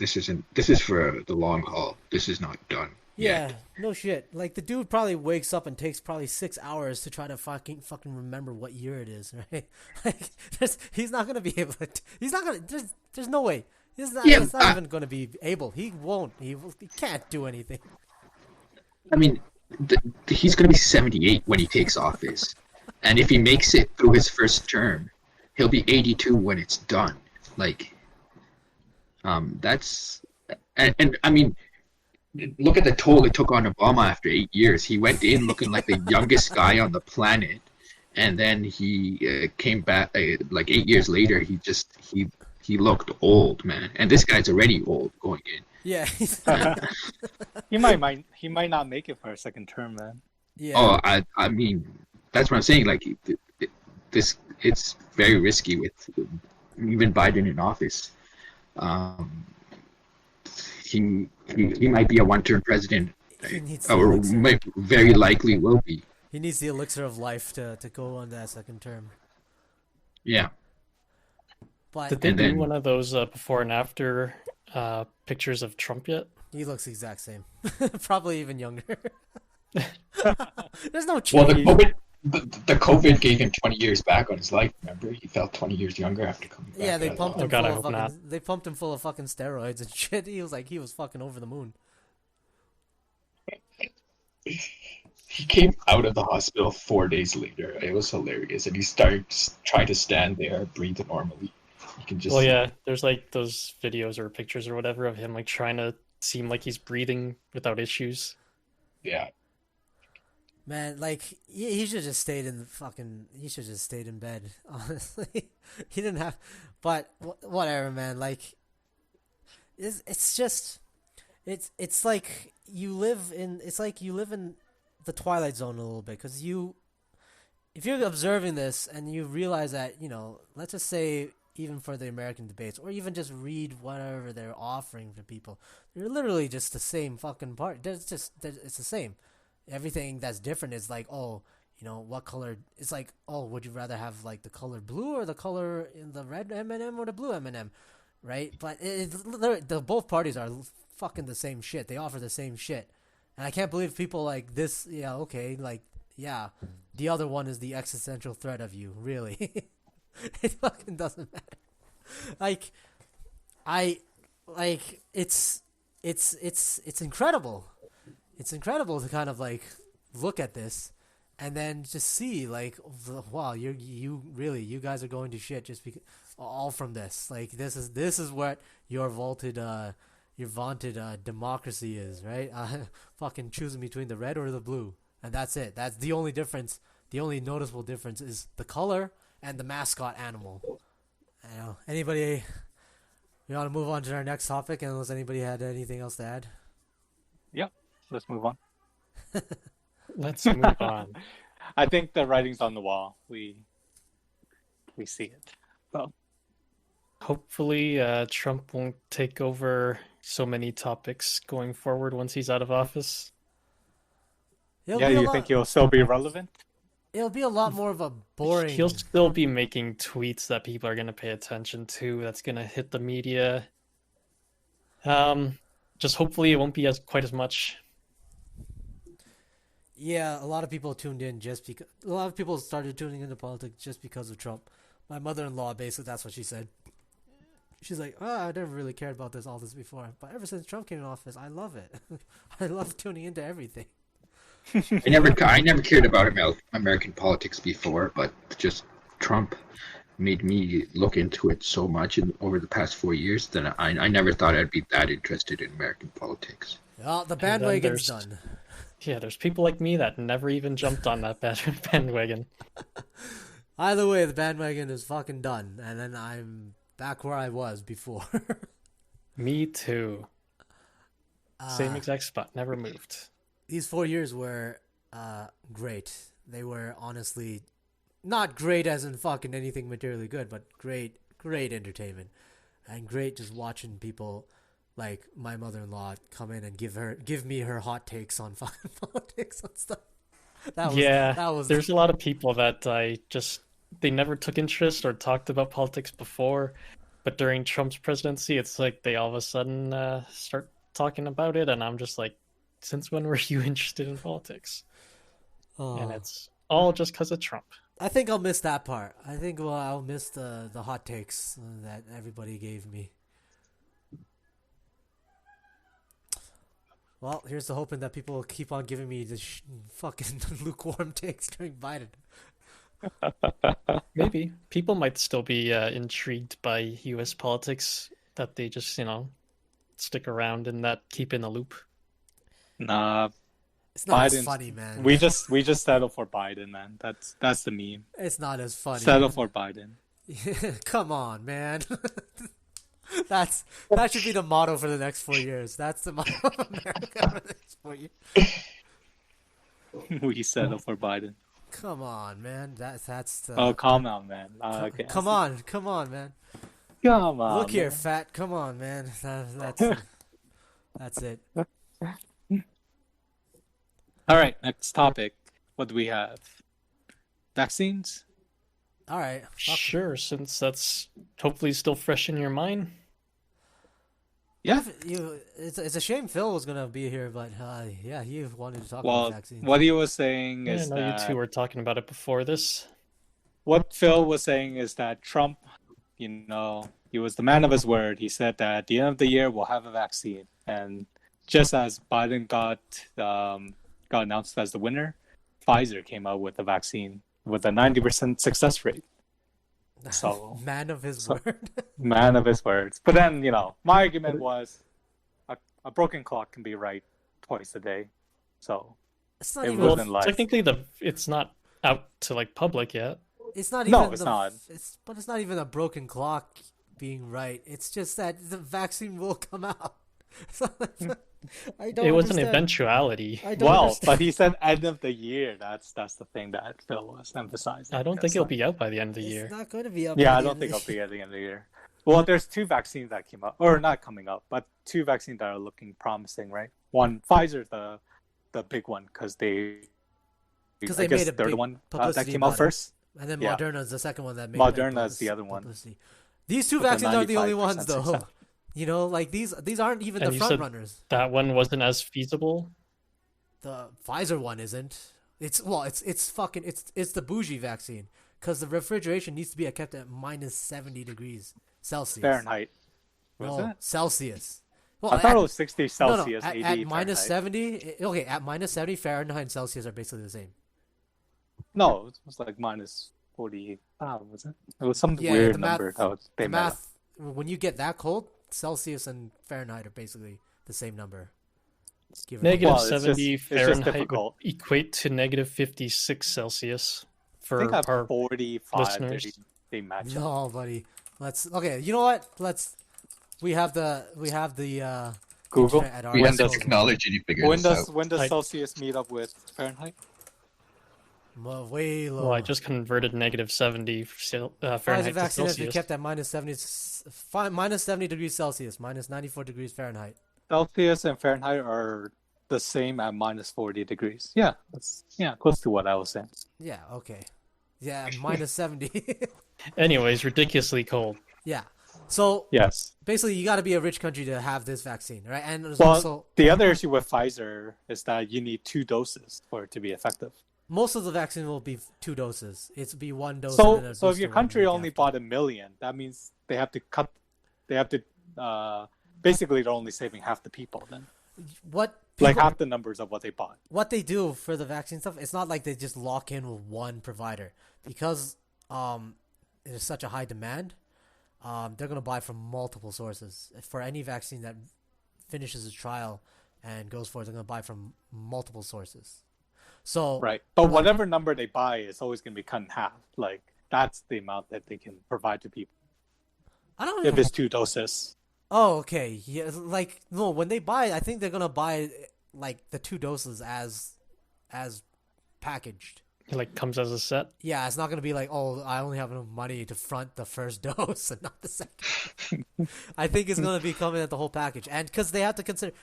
D: for the long haul. This is not done.
B: Yeah,
D: yet.
B: no shit. Like the dude probably wakes up and takes probably 6 hours to try to fucking remember what year it is, right? Like he's not gonna be able to. He's not gonna. There's no way. He's not even gonna be able. He won't. He can't do anything.
D: I mean, he's gonna be 78 when he takes office, and if he makes it through his first term, he'll be 82 when it's done. Like, that's and I mean. Look at the toll it took on Obama after 8 years. He went in looking like the youngest guy on the planet, and then he came back like 8 years later. He looked old, man. And this guy's already old going in.
B: Yeah,
C: he might not make it for a second term, man.
B: yeah.
D: Oh, I mean, that's what I'm saying. Like it's very risky with even Biden in office. He might be a one-term president, or very likely will be.
B: He needs the elixir of life to go on that second term.
D: Yeah.
B: But
A: Did they do one of those before and after pictures of Trump yet?
B: he looks the exact same. Probably even younger. There's no
D: Well,
B: change.
D: the COVID gave him 20 years back on his life. Remember, he felt 20 years younger after coming back.
B: Yeah, they
D: out of
B: pumped
D: the
B: him
A: God, I
B: full of
A: hope
B: fucking.
A: not.
B: They pumped him full of fucking steroids and shit. He was fucking over the moon.
D: He came out of the hospital 4 days later. It was hilarious, and he started trying to stand there, breathe normally. You can just
A: Well, yeah, there's like those videos or pictures or whatever of him like trying to seem like he's breathing without issues.
D: yeah.
B: Man, like he should just stayed in the fucking. He should just stayed in bed. Honestly, he didn't have. But whatever, man. Like, it's just, it's like you live in. It's like you live in the Twilight Zone a little bit, because if you're observing this and you realize that, let's just say even for the American debates, or even just read whatever they're offering to people, they're literally just the same fucking part. It's the same. Everything that's different is like, what color? It's like, would you rather have like the color blue or the color in the red M&M or the blue M&M, right? But both parties are fucking the same shit. They offer the same shit, and I can't believe people like this. Yeah, okay, like yeah, the other one is the existential threat of you. Really, it fucking doesn't matter. It's incredible. It's incredible to kind of like look at this and then just see like, wow, you guys are going to shit just because all from this. Like this is what your vaunted democracy is, right? Fucking choosing between the red or the blue, and that's it. That's the only difference. The only noticeable difference is the color and the mascot animal. I know. Anybody? We want to move on to our next topic, unless anybody had anything else to add.
C: Yep. Let's move on.
A: Let's move on.
C: I think the writing's on the wall. We see it. So
A: Hopefully, Trump won't take over so many topics going forward once he's out of office.
C: you think he'll still be relevant?
B: It'll be a lot more of a boring.
A: He'll still be making tweets that people are going to pay attention to. That's going to hit the media. Just hopefully it won't be quite as much.
B: Yeah, a lot of people tuned in just because. A lot of people started tuning into politics just because of Trump. My mother-in-law, basically, that's what she said. She's like, oh, I never really cared about all this before, but ever since Trump came in office, I love it. I love tuning into everything.
D: I never cared about American politics before, but just Trump made me look into it so much over the past 4 years that I never thought I'd be that interested in American politics.
B: Well, the bandwagon's done.
A: Yeah, there's people like me that never even jumped on that bandwagon.
B: Either way, the bandwagon is fucking done, and then I'm back where I was before.
A: Me too. Same exact spot, never moved.
B: These 4 years were great. They were honestly not great as in fucking anything materially good, but great entertainment. And great just watching people like my mother-in-law come in and give me her hot takes on fucking politics and stuff. That was
A: there's a lot of people that they never took interest or talked about politics before, but during Trump's presidency, it's like they all of a sudden start talking about it, and I'm just like, since when were you interested in politics? And it's all just because of Trump.
B: I think I'll miss that part. I think I'll miss the hot takes that everybody gave me. Well, here's the hoping that people will keep on giving me the fucking lukewarm takes during Biden.
A: Maybe. People might still be intrigued by U.S. politics, that they just, stick around and that keep in the loop.
C: Nah,
B: it's not
C: Biden's
B: as funny, man.
C: We just settle for Biden, man. That's the meme.
B: It's not as funny.
C: Settle for Biden.
B: Come on, man. That should be the motto for the next 4 years. That's the motto of America for the next 4 years.
C: We settle for Biden.
B: Come on, man. That's the...
C: Oh, calm down, man. Okay.
B: Come on, man.
C: Come on.
B: Look here,
C: man.
B: fat. Come on, man. That's it.
C: All right, next topic. What do we have? Vaccines?
B: All right.
A: Sure, since that's hopefully still fresh in your mind.
C: Yeah.
B: It's a shame Phil was gonna be here, but yeah, he wanted to talk
C: Well,
B: about vaccines.
C: what he was saying
A: I
C: is
A: know
C: that
A: you two were talking about it before this.
C: what Phil was saying is that Trump, he was the man of his word. He said that at the end of the year we'll have a vaccine, and just as Biden got announced as the winner, Pfizer came out with a vaccine with a 90% success rate. So
B: man of his word.
C: Man of his words. But then, my argument was a broken clock can be right twice a day. So
B: It's not
C: it
B: even.
C: wasn't like
A: Technically, it's not out to public yet.
B: It's not even.
C: No, it's not.
B: But it's not even a broken clock being right. It's just that the vaccine will come out. I don't.
A: It was an
B: understand.
A: eventuality.
B: I don't
C: well,
B: understand.
C: but he said end of the year. That's the thing that Phil was emphasizing.
A: I don't think it'll be out by the end of the year.
B: It's not going to be up.
C: Yeah,
B: by
C: I
B: the
C: don't
B: end
C: think
B: of
C: it'll be at the end of the year. Well, there's two vaccines that came up, or not coming up, but two vaccines that are looking promising, right? One, Pfizer's the big one because they
B: Because they made a
C: they're
B: big
C: the one that
B: publicity
C: came out
B: about it.
C: first.
B: And then
C: Yeah.
B: Moderna is the second one that made
C: Moderna is the other one.
B: publicity. These two
C: With a
B: vaccines aren't the only
C: 95%
B: ones, though.
C: success.
B: These aren't even
A: And
B: the
A: you
B: front
A: said
B: runners.
A: that one wasn't as feasible.
B: The Pfizer one isn't. It's the bougie vaccine because the refrigeration needs to be kept at minus 70 degrees Celsius.
C: Fahrenheit. Was
B: No,
C: it?
B: Celsius. Well,
C: I thought it was 60 Celsius,
B: no,
C: 80
B: at minus
C: Fahrenheit.
B: 70. Okay, at minus 70 Fahrenheit and Celsius are basically the same.
C: No, it was like minus 40. Was it? It was some
B: Yeah,
C: weird
B: the math-
C: number. How they
B: The
C: made up.
B: math when you get that cold, Celsius and Fahrenheit are basically the same number. Give or take.
A: Negative
C: Well, it's just-
A: 70
C: it's just
A: Fahrenheit would
C: difficult.
A: equate to negative 56 Celsius
C: I
A: for
C: think at
A: our
C: 45,
A: listeners.
C: they match up.
B: No, buddy. Okay. You know what? We have the
C: Google.
B: internet at our
D: We have the
B: disposal.
D: technology to figure
C: When
D: this
C: does
D: out.
C: Celsius meet up with Fahrenheit?
B: Way low.
A: Well, I just converted negative 70
B: Pfizer
A: Fahrenheit to
B: vaccine has been
A: Celsius.
B: kept at minus 70 degrees Celsius, minus 94 degrees Fahrenheit.
C: Celsius and Fahrenheit are the same at minus 40 degrees. Yeah, that's close to what I was saying.
B: Yeah. Okay. Yeah, minus 70.
A: Anyways, ridiculously cold.
B: Yeah. So
C: Yes.
B: basically, you got to be a rich country to have this vaccine, right? And there's
C: Well,
B: also
C: the other issue with Pfizer is that you need 2 doses for it to be effective.
B: most of the vaccine will be 2 doses. It's be 1 dose. and then
C: So
B: a
C: if
B: booster
C: your
B: one
C: country
B: week
C: only
B: after.
C: bought 1 million, that means they have to they have to basically they're only saving half the people then.
B: What
C: Like
B: people,
C: half the numbers of what they bought.
B: what they do for the vaccine stuff, it's not like they just lock in with one provider because there's such a high demand. They're gonna buy from multiple sources for any vaccine that finishes a trial and goes forward. They're gonna buy from multiple sources. So
C: Right. But whatever number they buy is always going to be cut in half. Like, that's the amount that they can provide to people.
B: I don't
C: If
B: even.
C: it's 2 doses.
B: Oh, okay. Yeah, like no, when they buy, I think they're gonna buy like the 2 doses as packaged.
A: It like comes as a set.
B: Yeah, it's not gonna be like, oh, I only have enough money to front the first dose and not the second. I think it's gonna be coming at the whole package, and because they have to consider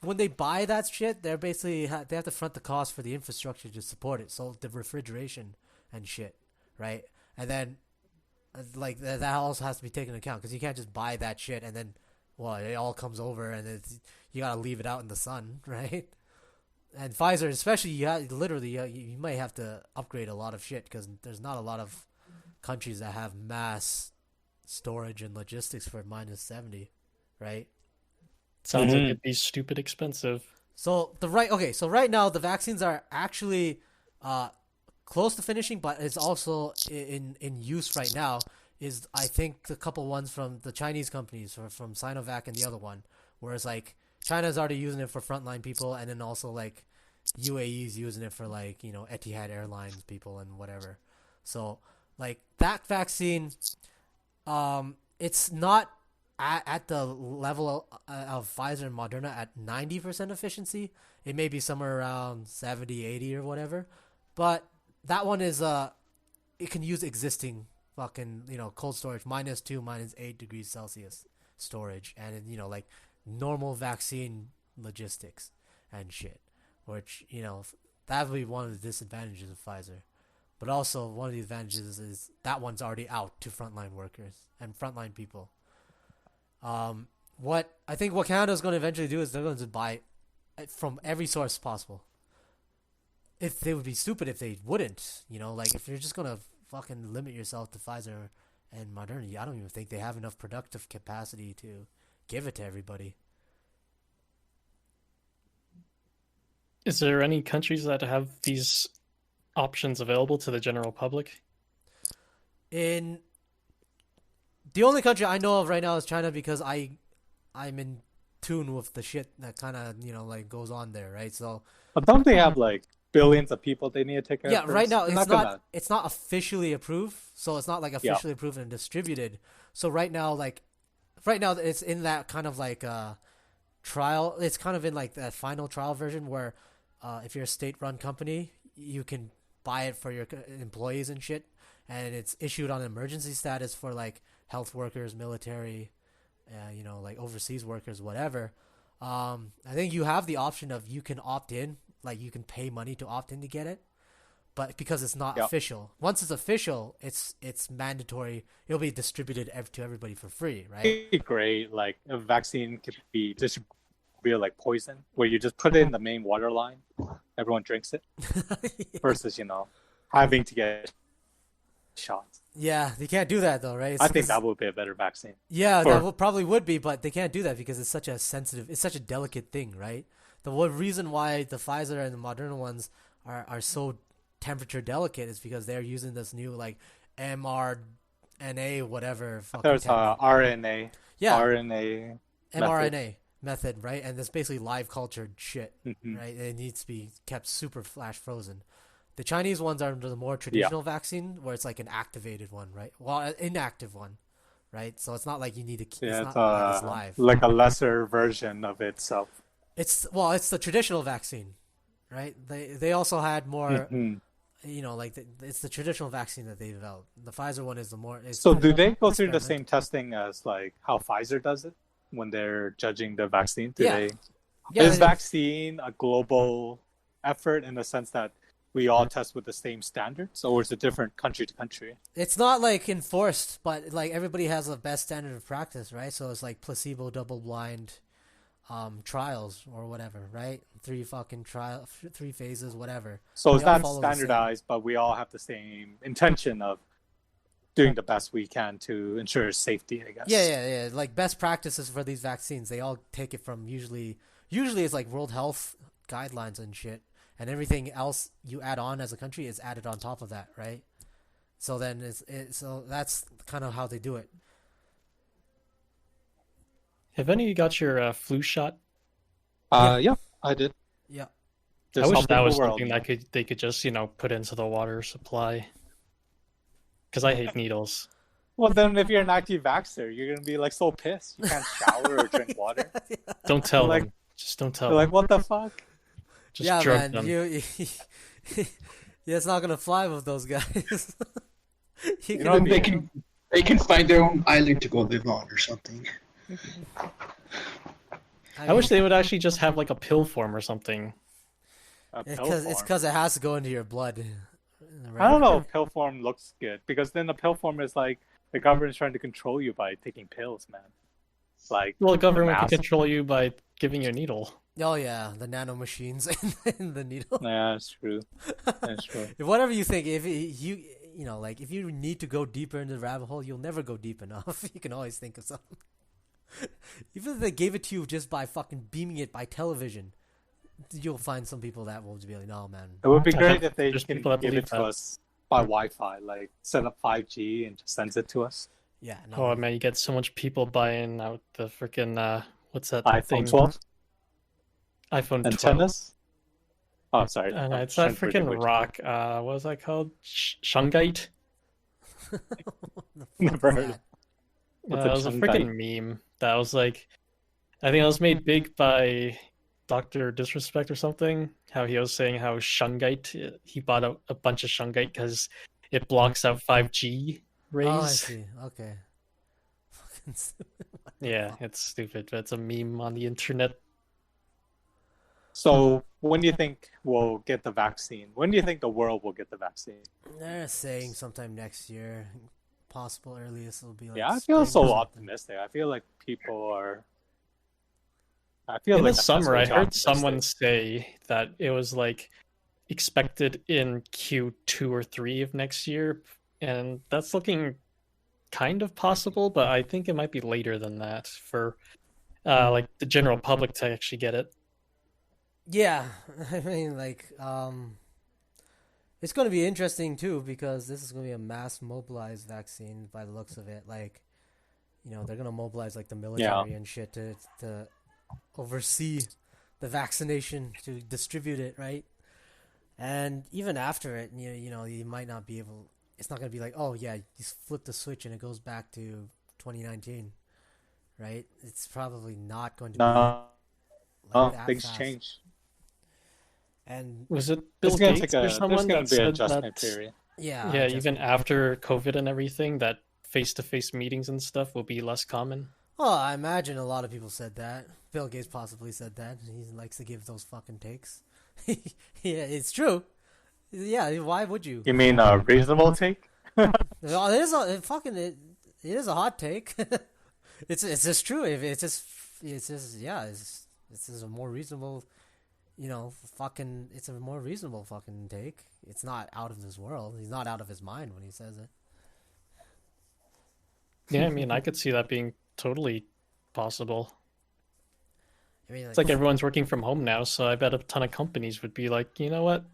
B: when they buy that shit, they're basically they have to front the cost for the infrastructure to support it, so the refrigeration and shit, right? And then like that also has to be taken into account because you can't just buy that shit and then well it all comes over and you gotta leave it out in the sun, right? And Pfizer, especially, you might have to upgrade a lot of shit because there's not a lot of countries that have mass storage and logistics for -70, right?
A: Sounds like it'd be stupid expensive.
B: So right now the vaccines are actually close to finishing, but it's also in use right now. Is I think the couple ones from the Chinese companies or from Sinovac and the other one, whereas like China's already using it for frontline people, and then also like UAE's using it for like Etihad Airlines people and whatever. So like that vaccine, it's not at the level of Pfizer and Moderna at 90% efficiency. It may be somewhere around 70, 80 or whatever. But that one is it can use existing fucking cold storage -2, -8 degrees Celsius storage, and like normal vaccine logistics and shit, which that would be one of the disadvantages of Pfizer. But also one of the advantages is that one's already out to frontline workers and frontline people. What I think what Canada's going to eventually do is they're going to buy from every source possible. If they would be stupid if they wouldn't, like if you're just going to fucking limit yourself to Pfizer and Moderna, I don't even think they have enough productive capacity to give it to everybody.
A: Is there any countries that have these options available to the general public?
B: In the only country I know of right now is China because I'm in tune with the shit that kind of like goes on there, right? So,
C: But don't they have like billions of people they need to take care of?
B: yeah, right
C: first?
B: now
C: They're
B: it's not officially approved, so it's not like officially approved and distributed. So right now it's in that kind of like trial. It's kind of in like that final trial version where if you're a state-run company, you can buy it for your employees and shit, and it's issued on emergency status for like health workers, military, like overseas workers, whatever. I think you have the option of you can opt in, like you can pay money to opt in to get it, but because it's not official. Once it's official, it's mandatory. It'll be distributed to everybody for free, right?
C: It'd be great. Like a vaccine could be distributed like poison, where you just put it in the main water line, everyone drinks it, versus having to get shots.
B: Yeah, they can't do that though, right?
C: I think that would be a better vaccine.
B: Yeah, that probably would be, but they can't do that because it's such a delicate thing, right? The one reason why the Pfizer and the Moderna ones are so temperature delicate is because they're using this new like mRNA whatever.
C: There's RNA.
B: Yeah,
C: RNA.
B: mRNA method, right? And it's basically live cultured shit, right? And it needs to be kept super flash frozen. The Chinese ones are the more traditional vaccine, where it's like an activated one, right? Well, an inactive one, right? So it's not like you need to keep.
C: Yeah,
B: it's not like it's live.
C: Like a lesser version of itself.
B: It's the traditional vaccine, right? They also had more, it's the traditional vaccine that they developed. The Pfizer one is the more.
C: So do they go through the same testing as like how Pfizer does it when they're judging the vaccine? Is vaccine a global effort in the sense that we all test with the same standards, or is it different country to country?
B: It's not like enforced, but like everybody has a best standard of practice, right? So it's like placebo, double-blind trials or whatever, right? 3 phases, whatever.
C: So it's not standardized, but we all have the same intention of doing the best we can to ensure safety, I guess.
B: Yeah. Like best practices for these vaccines, they all take it from usually it's like World Health guidelines and shit, and everything else you add on as a country is added on top of that, right? So then so that's kind of how they do it.
A: Have any of you got your flu shot?
C: Yeah, I did.
B: Yeah.
C: Just
A: I wish
C: helping
A: that
C: the
A: was
C: world,
A: something that they could just put into the water supply. Because I hate needles.
C: Well, then if you're an anti-vaxxer, you're gonna be like so pissed. You can't shower or drink water.
A: Don't tell
C: Like-
A: them. Just don't tell
C: You're
A: them.
C: like, what the fuck?
A: Just
B: Yeah,
A: drug
B: man.
A: them.
B: Yeah, it's not gonna fly with those guys. You
C: know,
B: can-
D: They can find their own island to go live on or something.
A: I wish they would actually just have like a pill form or something.
C: A pill
B: It's
C: form.
B: because it has to go into your blood.
C: I don't know if pill form looks good because then the pill form is like the government's trying to control you by taking pills, man. Like,
A: Well, the government can
C: massive.
A: control you by giving you a needle.
B: Oh yeah, the nano machines in the needle.
C: Yeah, that's true. That's true.
B: Whatever you think, if like if you need to go deeper into the rabbit hole, you'll never go deep enough. You can always think of something. Even if they gave it to you just by fucking beaming it by television, you'll find some people that will be like, no, man.
C: It would be
A: I
C: great
A: have-
C: if they
A: there's
C: can
A: people that
C: give
A: believe
C: it to
A: that.
C: us by Wi-Fi, like set up 5G and just sends it to us.
B: Yeah, no.
A: Oh man, you get so much people buying out the freaking what's that thing?
C: iPhone 12
A: iPhone 12.
C: antennas. Oh, sorry.
A: It's that freaking rock. What was that called? Shungite.
B: What the fuck
C: Never
B: is
C: heard
B: that?
C: of What's
A: That
C: a
A: was a
C: Shungite?
A: freaking meme. That was like, I think it was made big by Dr. Disrespect or something. How he was saying how Shungite, he bought a bunch of Shungite because it blocks out 5G rays.
B: Oh, I see. Okay. Fucking stupid.
A: Yeah, it's stupid, but it's a meme on the internet.
C: So, when do you think we'll get the vaccine? When do you think the world will get the vaccine?
B: They're saying sometime next year. Possible earliest will be like.
C: Yeah, I feel
B: spring
C: so
B: or something.
C: optimistic. I feel like people are. I feel
A: In
C: like
A: the summer, I
C: that's
A: heard
C: optimistic.
A: someone say that it was like expected in Q2 or 3 of next year, and that's looking kind of possible, but I think it might be later than that for like the general public to actually get it.
B: Yeah, I mean, like, it's going to be interesting too because this is going to be a mass mobilized vaccine by the looks of it. Like, they're going to mobilize like the military and shit to oversee the vaccination, to distribute it, right? And even after it, you might not be able. It's not going to be like, oh yeah, you flip the switch and it goes back to 2019, right? It's probably not going to be
C: No,
B: like that
C: things
B: fast.
C: change.
B: And
A: Was it Bill
C: It's gonna
A: Gates
C: take
A: or
C: there's
A: someone
C: gonna
A: that
C: be an
A: said
C: adjustment
A: that?
C: period.
B: yeah,
A: Yeah,
B: just-
A: even after COVID and everything, that face-to-face meetings and stuff will be less common.
B: Well, I imagine a lot of people said that. Bill Gates possibly said that. He likes to give those fucking takes. Yeah, it's true. Yeah, why would you?
C: You mean a reasonable take?
B: Well, it is a hot take. It's just true. If it's just a more reasonable, it's a more reasonable fucking take. It's not out of this world. He's not out of his mind when he says it.
A: Yeah, I mean, I could see that being totally possible.
B: I mean,
A: It's like everyone's working from home now, so I bet a ton of companies would be like, you know what?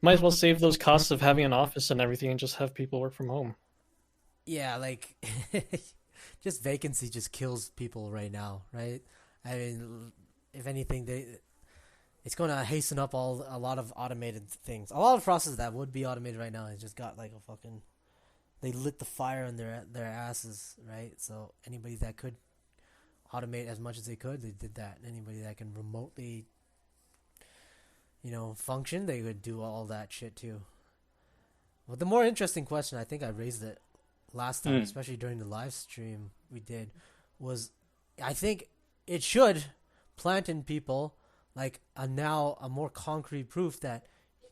A: Might as well save those costs of having an office and everything and just have people work from home.
B: yeah, like just vacancy just kills people right now, right? I mean, if anything, it's going to hasten up a lot of automated things. A lot of processes that would be automated right now, it just got like a fucking, they lit the fire in their asses, right? So anybody that could automate as much as they could, they did that. Anybody that can remotely, function, they would do all that shit too. But the more interesting question, I think I raised it last time, especially during the live stream we did, was I think it should plant in people like a more concrete proof that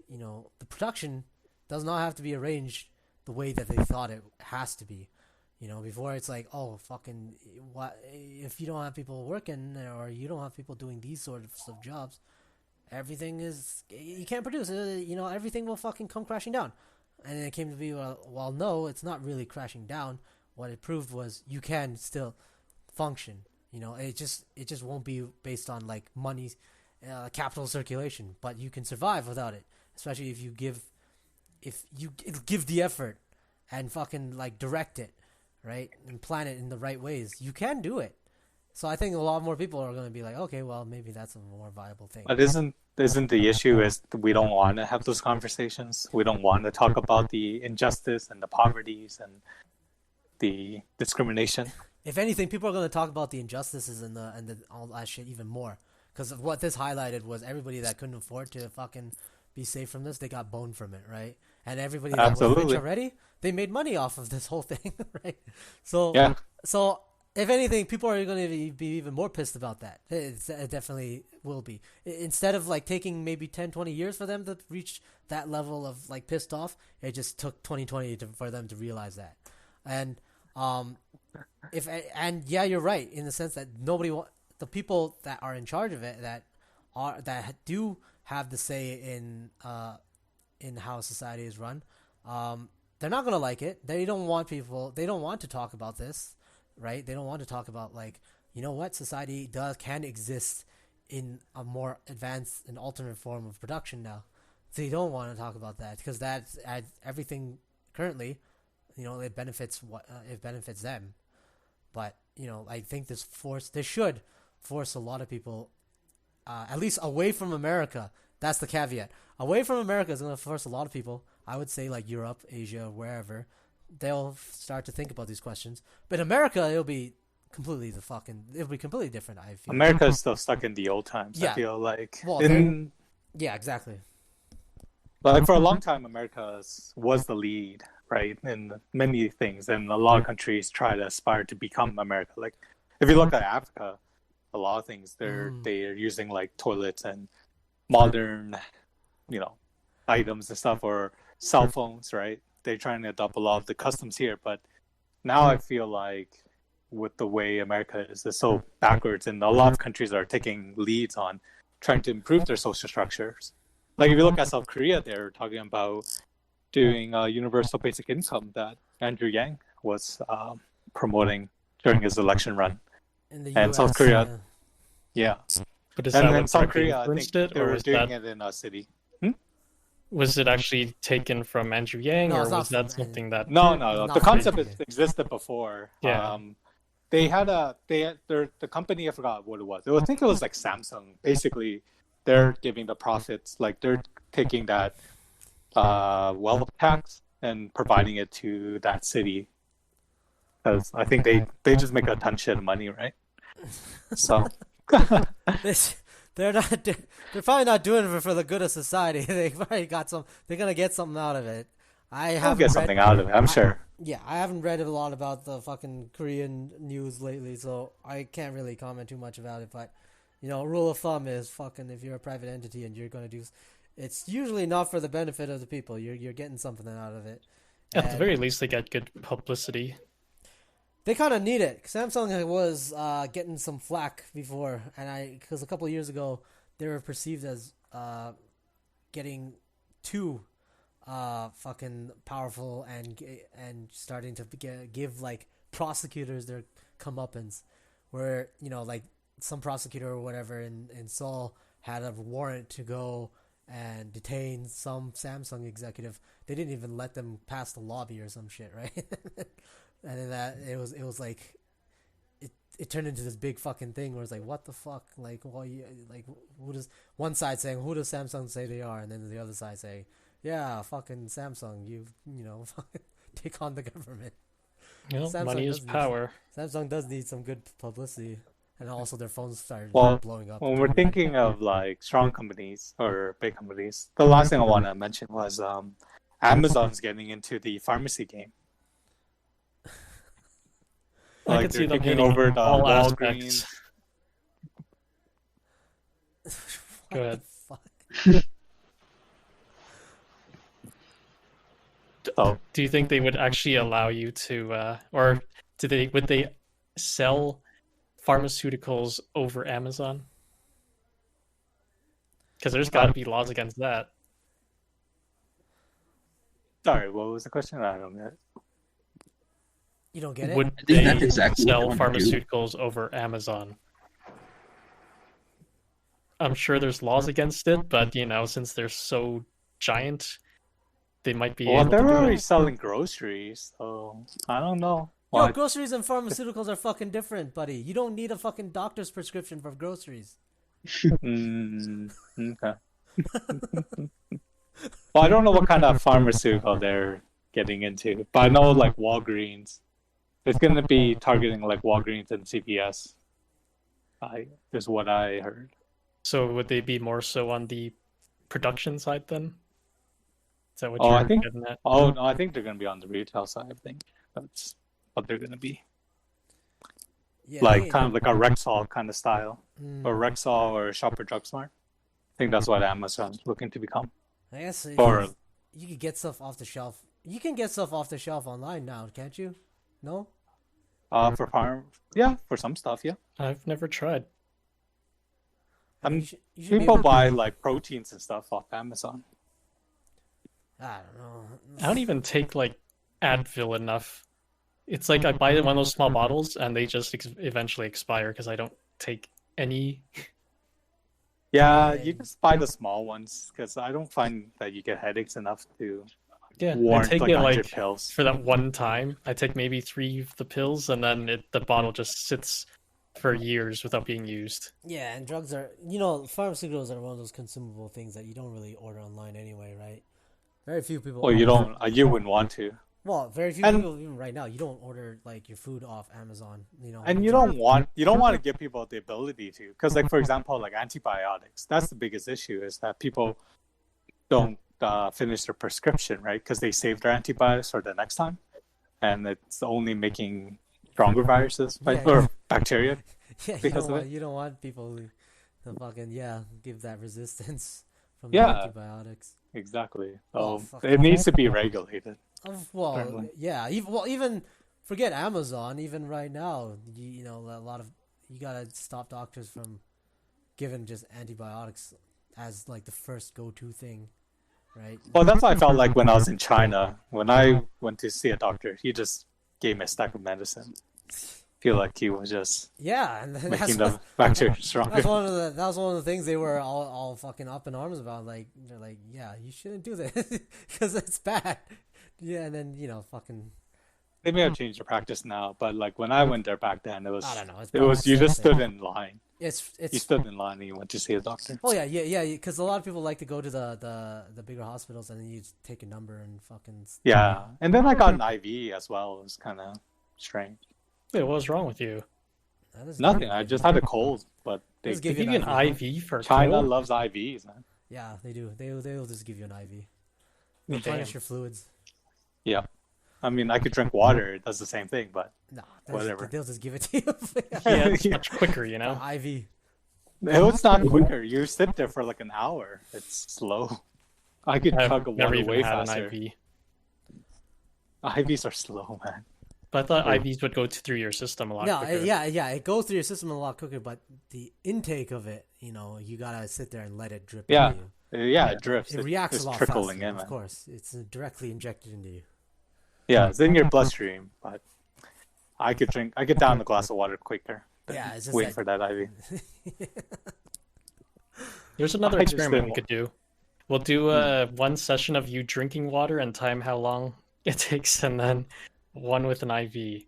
B: the production does not have to be arranged the way that they thought it has to be. Before it's like, oh, fucking, what if you don't have people working or you don't have people doing these sorts of jobs, everything is, you can't produce. Everything will fucking come crashing down. And it came to be, well, no, it's not really crashing down. What it proved was you can still function. It just won't be based on like money, capital circulation, but you can survive without it. Especially if you give the effort and fucking like direct it, right, and plan it in the right ways. You can do it. So I think a lot more people are going to be like, okay, well, maybe that's a more viable thing.
C: But isn't the issue is we don't want to have those conversations? We don't want to talk about the injustice and the poverties and the discrimination.
B: If anything, people are going to talk about the injustices and all that shit even more. Because what this highlighted was everybody that couldn't afford to fucking be safe from this, they got boned from it, right? And everybody that was rich already, they made money off of this whole thing, right? So,
C: yeah.
B: So if anything, people are going to be even more pissed about that. It definitely will be. Instead of like taking maybe 10, 20 years for them to reach that level of like pissed off, it just took 2020 for them to realize that. And yeah, you're right in the sense that the people that are in charge of it that do have the say in how society is run, they're not gonna like it. They don't want to talk about this, right? They don't want to talk about like, what society can exist in a more advanced and alternate form of production now. They don't want to talk about that because that's everything currently. It benefits them, but I think this should force a lot of people, at least away from America. That's the caveat. Away from America is going to force a lot of people. I would say like Europe, Asia, wherever, they'll start to think about these questions. But America, it'll be completely different. I feel
C: America is still stuck in the old times.
B: Yeah.
C: I feel like.
B: Well, yeah, exactly.
C: Like for a long time, America was the lead, right, in many things, and a lot of countries try to aspire to become America. Like, if you look at Africa, a lot of things they're using like toilets and modern, items and stuff, or cell phones, right? They're trying to adopt a lot of the customs here, but now I feel like with the way America is so backwards, and a lot of countries are taking leads on trying to improve their social structures. Like if you look at South Korea, they're talking about doing a universal basic income that Andrew Yang was promoting during his election run.
B: In the
C: and
B: US,
C: South Korea, yeah.
A: But is
C: And
A: that
C: then
A: what
C: South
A: Park
C: Korea, I
A: influenced
C: think
A: it,
C: they
A: or
C: were
A: was
C: doing
A: that
C: it in a city.
A: was it actually taken from Andrew Yang,
B: No,
A: or
B: it's not
A: was that
B: from
A: something that?
C: No.
B: Not
C: The
B: from
C: concept
B: Andrew Yang.
C: existed before.
A: Yeah.
C: They had the company, I forgot what it was. I think it was like Samsung. Basically, they're giving the profits, like they're taking that wealth tax and providing it to that city. Because I think they just make a ton shit of money, right? So
B: They're probably not doing it for the good of society. They probably they're gonna get something out of it.
C: I'll get something out of it, I'm sure.
B: Yeah, I haven't read a lot about the fucking Korean news lately, so I can't really comment too much about it. But rule of thumb is fucking if you're a private entity and you're gonna do, it's usually not for the benefit of the people. You're getting something out of it.
A: At the very least, they get good publicity.
B: They kind of need it. Samsung was getting some flack before, because a couple of years ago they were perceived as getting too fucking powerful and starting to give like prosecutors their comeuppance, where like some prosecutor or whatever in Seoul had a warrant to go and detain some Samsung executive. They didn't even let them pass the lobby or some shit, right? And then it was like it turned into this big fucking thing where it's like, what the fuck? Like, who does one side saying, who does Samsung say they are, and then the other side saying, yeah, fucking Samsung, you fucking take on the government.
A: Money is power.
B: Samsung does need some good publicity, and also their phones started blowing up.
C: When we're thinking of like strong companies or big companies, the last thing I want to mention was Amazon's getting into the pharmacy game.
A: I could see them
C: taking
A: hitting
C: over the
A: all
C: Walgreens.
A: aspects. Go ahead. Do you think they would actually allow you to, or would they sell pharmaceuticals over Amazon? Because there's got to be laws against that.
C: Sorry, what was the question? I don't get it.
B: You don't get it?
A: Would
D: I think
A: they
D: that's exactly what
A: sell
D: they wanna do.
A: pharmaceuticals over Amazon? I'm sure there's laws against it, but since they're so giant, they might be
C: Well,
A: able to
C: they're
A: do
C: already
A: it.
C: selling groceries, so I don't know.
B: Yo,
C: What?
B: groceries and pharmaceuticals are fucking different, buddy. You don't need a fucking doctor's prescription for groceries.
C: Okay. Well, I don't know what kind of pharmaceutical they're getting into, but I know like Walgreens. It's gonna be targeting like Walgreens and CVS. Is what I heard.
A: So would they be more so on the production side then? Is that what
C: Oh,
A: you're
C: I think.
A: getting at?
C: Oh no, I think they're gonna be on the retail side. I think that's what they're gonna be.
B: Yeah,
C: Like kind of like a Rexall kind of style, or
B: Mm,
C: Rexall or Shopper Drug Smart. I think that's what Amazon's looking to become.
B: I guess
C: Or
B: you could get stuff off the shelf. You can get stuff off the shelf online now, can't you? No?
C: for farm, yeah, for some stuff, yeah.
A: I've never tried.
C: And
B: You should be
C: people
B: able-
C: buy like proteins and stuff off Amazon.
B: I don't know.
A: I don't even take like Advil enough. It's like I buy one of those small bottles and they just eventually expire because I don't take any.
C: Yeah,
B: Yeah.
C: you just buy the small ones because I don't find that you get headaches enough to
A: Yeah, I
C: warrant
A: take
C: like
A: it
C: 100
A: like
C: pills.
A: for that one time. I take maybe 3 of the pills and then the bottle just sits for years without being used.
B: Yeah, and drugs are, pharmaceuticals are one of those consumable things that you don't really order online anyway, right? Very few people.
C: Well, you wouldn't want to.
B: Well, very few
C: And-
B: people, even right now, you don't order like your food off Amazon.
C: And you don't want to give people the ability to, because like for example, like antibiotics, that's the biggest issue is that people don't finish their prescription, right? Because they save their antibiotics for the next time, and it's only making stronger viruses
B: Yeah,
C: or bacteria.
B: Yeah, you
C: because
B: don't,
C: of
B: want,
C: it.
B: you don't want people to fucking give that resistance from
C: Yeah.
B: the antibiotics.
C: Exactly.
B: Oh,
C: So
B: fuck.
C: it needs to be regulated.
B: Well,
C: Apparently.
B: yeah. Even forget Amazon. Even right now, a lot of you gotta stop doctors from giving just antibiotics as like the first go-to thing, right?
C: Well, that's what I felt like when I was in China. When I went to see a doctor, he just gave me a stack of medicine. Feel like he was just
B: Yeah, and that's
C: making the bacteria stronger.
B: that was one of the things they were all fucking up in arms about. Like they're like, yeah, you shouldn't do this because it's bad. Yeah, and then fucking.
C: They may have changed their practice now, but like when I went there back then, it was
B: I don't know. It's
C: it was
B: probably
C: you
B: the
C: just
B: same
C: stood
B: thing.
C: in line.
B: It's
C: You stood in line and you went to see a doctor.
B: Oh yeah, because a lot of people like to go to the bigger hospitals and then you just take a number and fucking.
C: Yeah, and then I got an IV as well. It was kind of strange.
A: Wait, what was wrong with you?
C: Nothing. I just had a cold, but they,
B: Just
A: They
B: give you
A: give you
B: an
A: an
B: IV.
A: IV for a
C: China
A: cold?
C: loves IVs, man.
B: Yeah, they do. They'll just give you an IV.
A: Damn.
B: Replenish your fluids.
C: Yeah, I mean I could drink water. It does the same thing, but
B: No,
C: Whatever.
B: They'll just give it to you.
A: Yeah, it's much quicker, you know?
B: IV.
C: it's not quicker. You sit there for like an hour. It's slow. I could
A: I've
C: chug a
A: never
C: water
A: even
C: way
A: had
C: faster.
A: an IV.
C: IVs are slow, man.
A: But I thought
C: Yeah.
A: IVs would go through your system a lot
B: No,
A: quicker.
B: yeah, it goes through your system a lot quicker, but the intake of it, you gotta sit there and let it drip
C: Yeah.
B: into you.
C: Yeah, it drifts.
B: It reacts
C: it's
B: a lot
C: trickling
B: faster,
C: in, man.
B: of course. It's directly injected into you.
C: Yeah, it's in your bloodstream, but I could down a glass of water quicker. than
B: Yeah, it's just
C: wait
B: that-
C: for that IV.
A: There's another
C: I just
A: experiment we
C: didn't-
A: could do. We'll do one session of you drinking water and time how long it takes, and then one with an IV.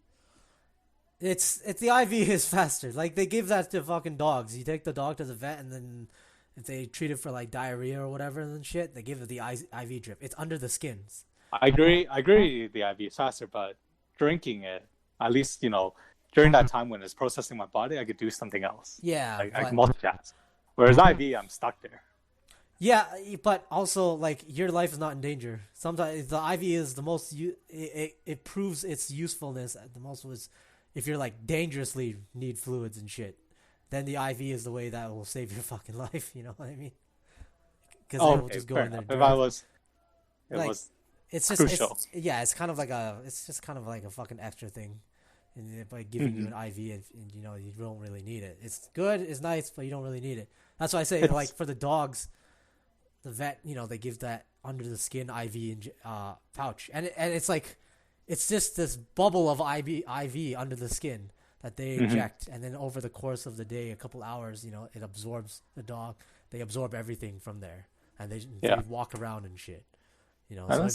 B: It's the IV is faster. Like they give that to fucking dogs. You take the dog to the vet, and then if they treat it for like diarrhea or whatever and shit, they give it the IV drip. It's under the skins.
C: I agree. The IV is faster, but drinking it, at least during that time when it's processing my body, I could do something else.
B: Yeah,
C: I
B: but-
C: can multitask. Whereas IV, I'm stuck there.
B: Yeah, but also like your life is not in danger. Sometimes the IV is the most. It proves its usefulness at the most was if you're like dangerously need fluids and shit. Then the IV is the way that will save your fucking life. You know what I mean? Because
C: Oh,
B: it will
C: okay,
B: just go
C: fair
B: in there.
C: enough. If
B: direct.
C: I was, it
B: Like,
C: was
B: It's just
C: crucial.
B: it's kind of like a fucking extra thing, and by giving you an IV, and you don't really need it. It's good, it's nice, but you don't really need it. That's why I say
C: It's-
B: like for the dogs, the vet, they give that under the skin IV pouch, and it's like, it's just this bubble of IV under the skin that they inject, and then over the course of the day, a couple hours, it absorbs the dog. They absorb everything from there, and they walk around and shit. So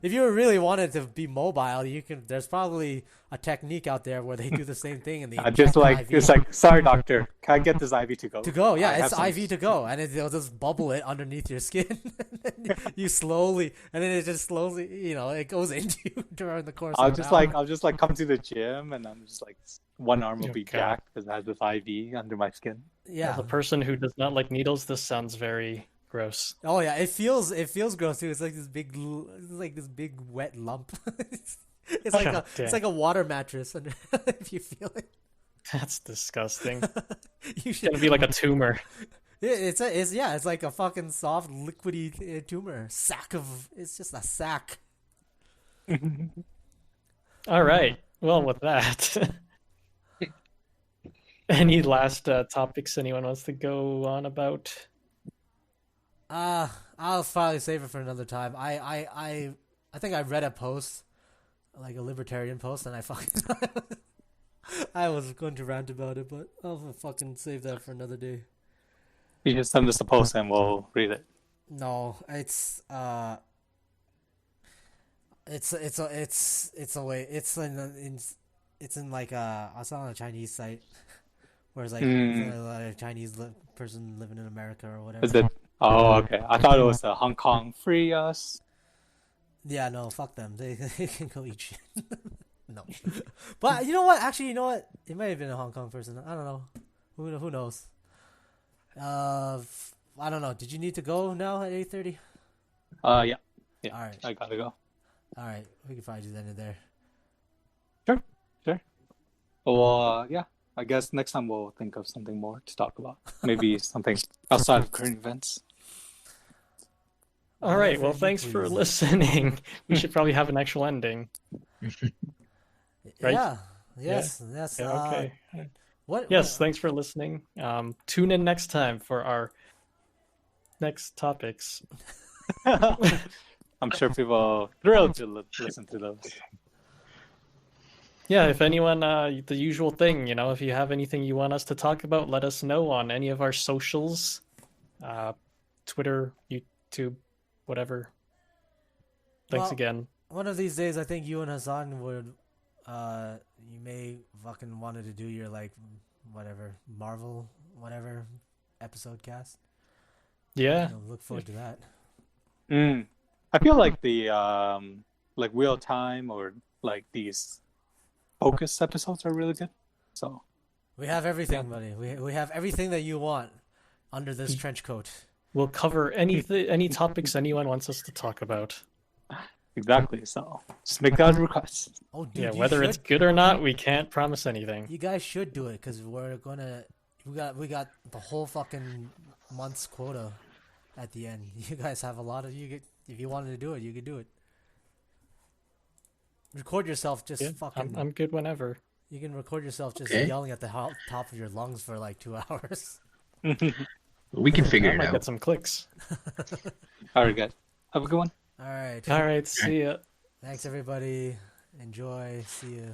B: if you really wanted to be mobile, there's probably a technique out there where they do the same thing, and they
C: just like
B: IV.
C: it's like, sorry doctor, can I get this IV to go?
B: To go, yeah, it's IV to go, and they'll just bubble it underneath your skin. And you slowly, and then it just slowly, it goes into you during the course.
C: I'll just like come to the gym, and I'm just like, one arm will be jacked because it has this IV under my skin.
B: Yeah,
A: as a person who does not like needles, this sounds very gross.
B: Oh yeah, it feels gross too. It's like this big, wet lump. It's like a water mattress under, if you feel it.
A: That's disgusting.
B: It's
A: gonna be like a tumor.
B: It's like a fucking soft liquidy tumor sack of. It's just a sack.
A: All right. Well, with that, any last topics anyone wants to go on about?
B: I'll probably save it for another time. I think I read a post, like a libertarian post, and I was going to rant about it, but I'll fucking save that for another day.
C: You just send us a post and we'll read it.
B: No, it's a way. It's in like I saw on a Chinese site, where it's like a Chinese person living in America or whatever.
C: Is it? Oh, okay. I thought it was Hong Kong free us.
B: Yeah, no, fuck them. They can go eat shit. No, but you know what? Actually, you know what? It might have been a Hong Kong person. I don't know. Who knows? I don't know. Did you need to go now at 8:30?
C: Yeah.
B: All right.
C: I gotta go.
B: All right. We can probably do that in there.
C: Sure. Well, yeah. I guess next time we'll think of something more to talk about. Maybe something outside of current events.
A: All right. Well, thanks for listening. We should probably have an actual ending. Right?
B: Yeah. Yes.
A: Yeah.
B: Yes.
A: Yeah, okay.
B: What?
A: Thanks for listening. Tune in next time for our next topics.
C: I'm sure people are thrilled to listen to those.
A: Yeah, if anyone, the usual thing, if you have anything you want us to talk about, let us know on any of our socials, Twitter, YouTube, whatever. Thanks again.
B: One of these days, I think you and Hassan would, you may fucking wanted to do your whatever Marvel, whatever episode cast.
A: Yeah.
B: Look forward to that.
C: I feel like the real time or like these focus episodes are really good. So
B: we have everything, buddy. We have everything that you want under this trench coat.
A: We'll cover any topics anyone wants us to talk about.
C: Exactly. So just make that request.
B: Oh, dude,
A: yeah, whether it's good or not, we can't promise anything.
B: You guys should do it because we got the whole fucking month's quota at the end. You guys have a lot of if you wanted to do it, you could do it. Record yourself fucking.
A: I'm good whenever.
B: You can record yourself just yelling at the top of your lungs for like 2 hours.
D: We can figure
A: I
D: it
A: might
D: out.
A: get some clicks.
C: All right, guys. Have a good one.
B: All right.
A: All right. See ya.
B: Thanks, everybody. Enjoy. See ya.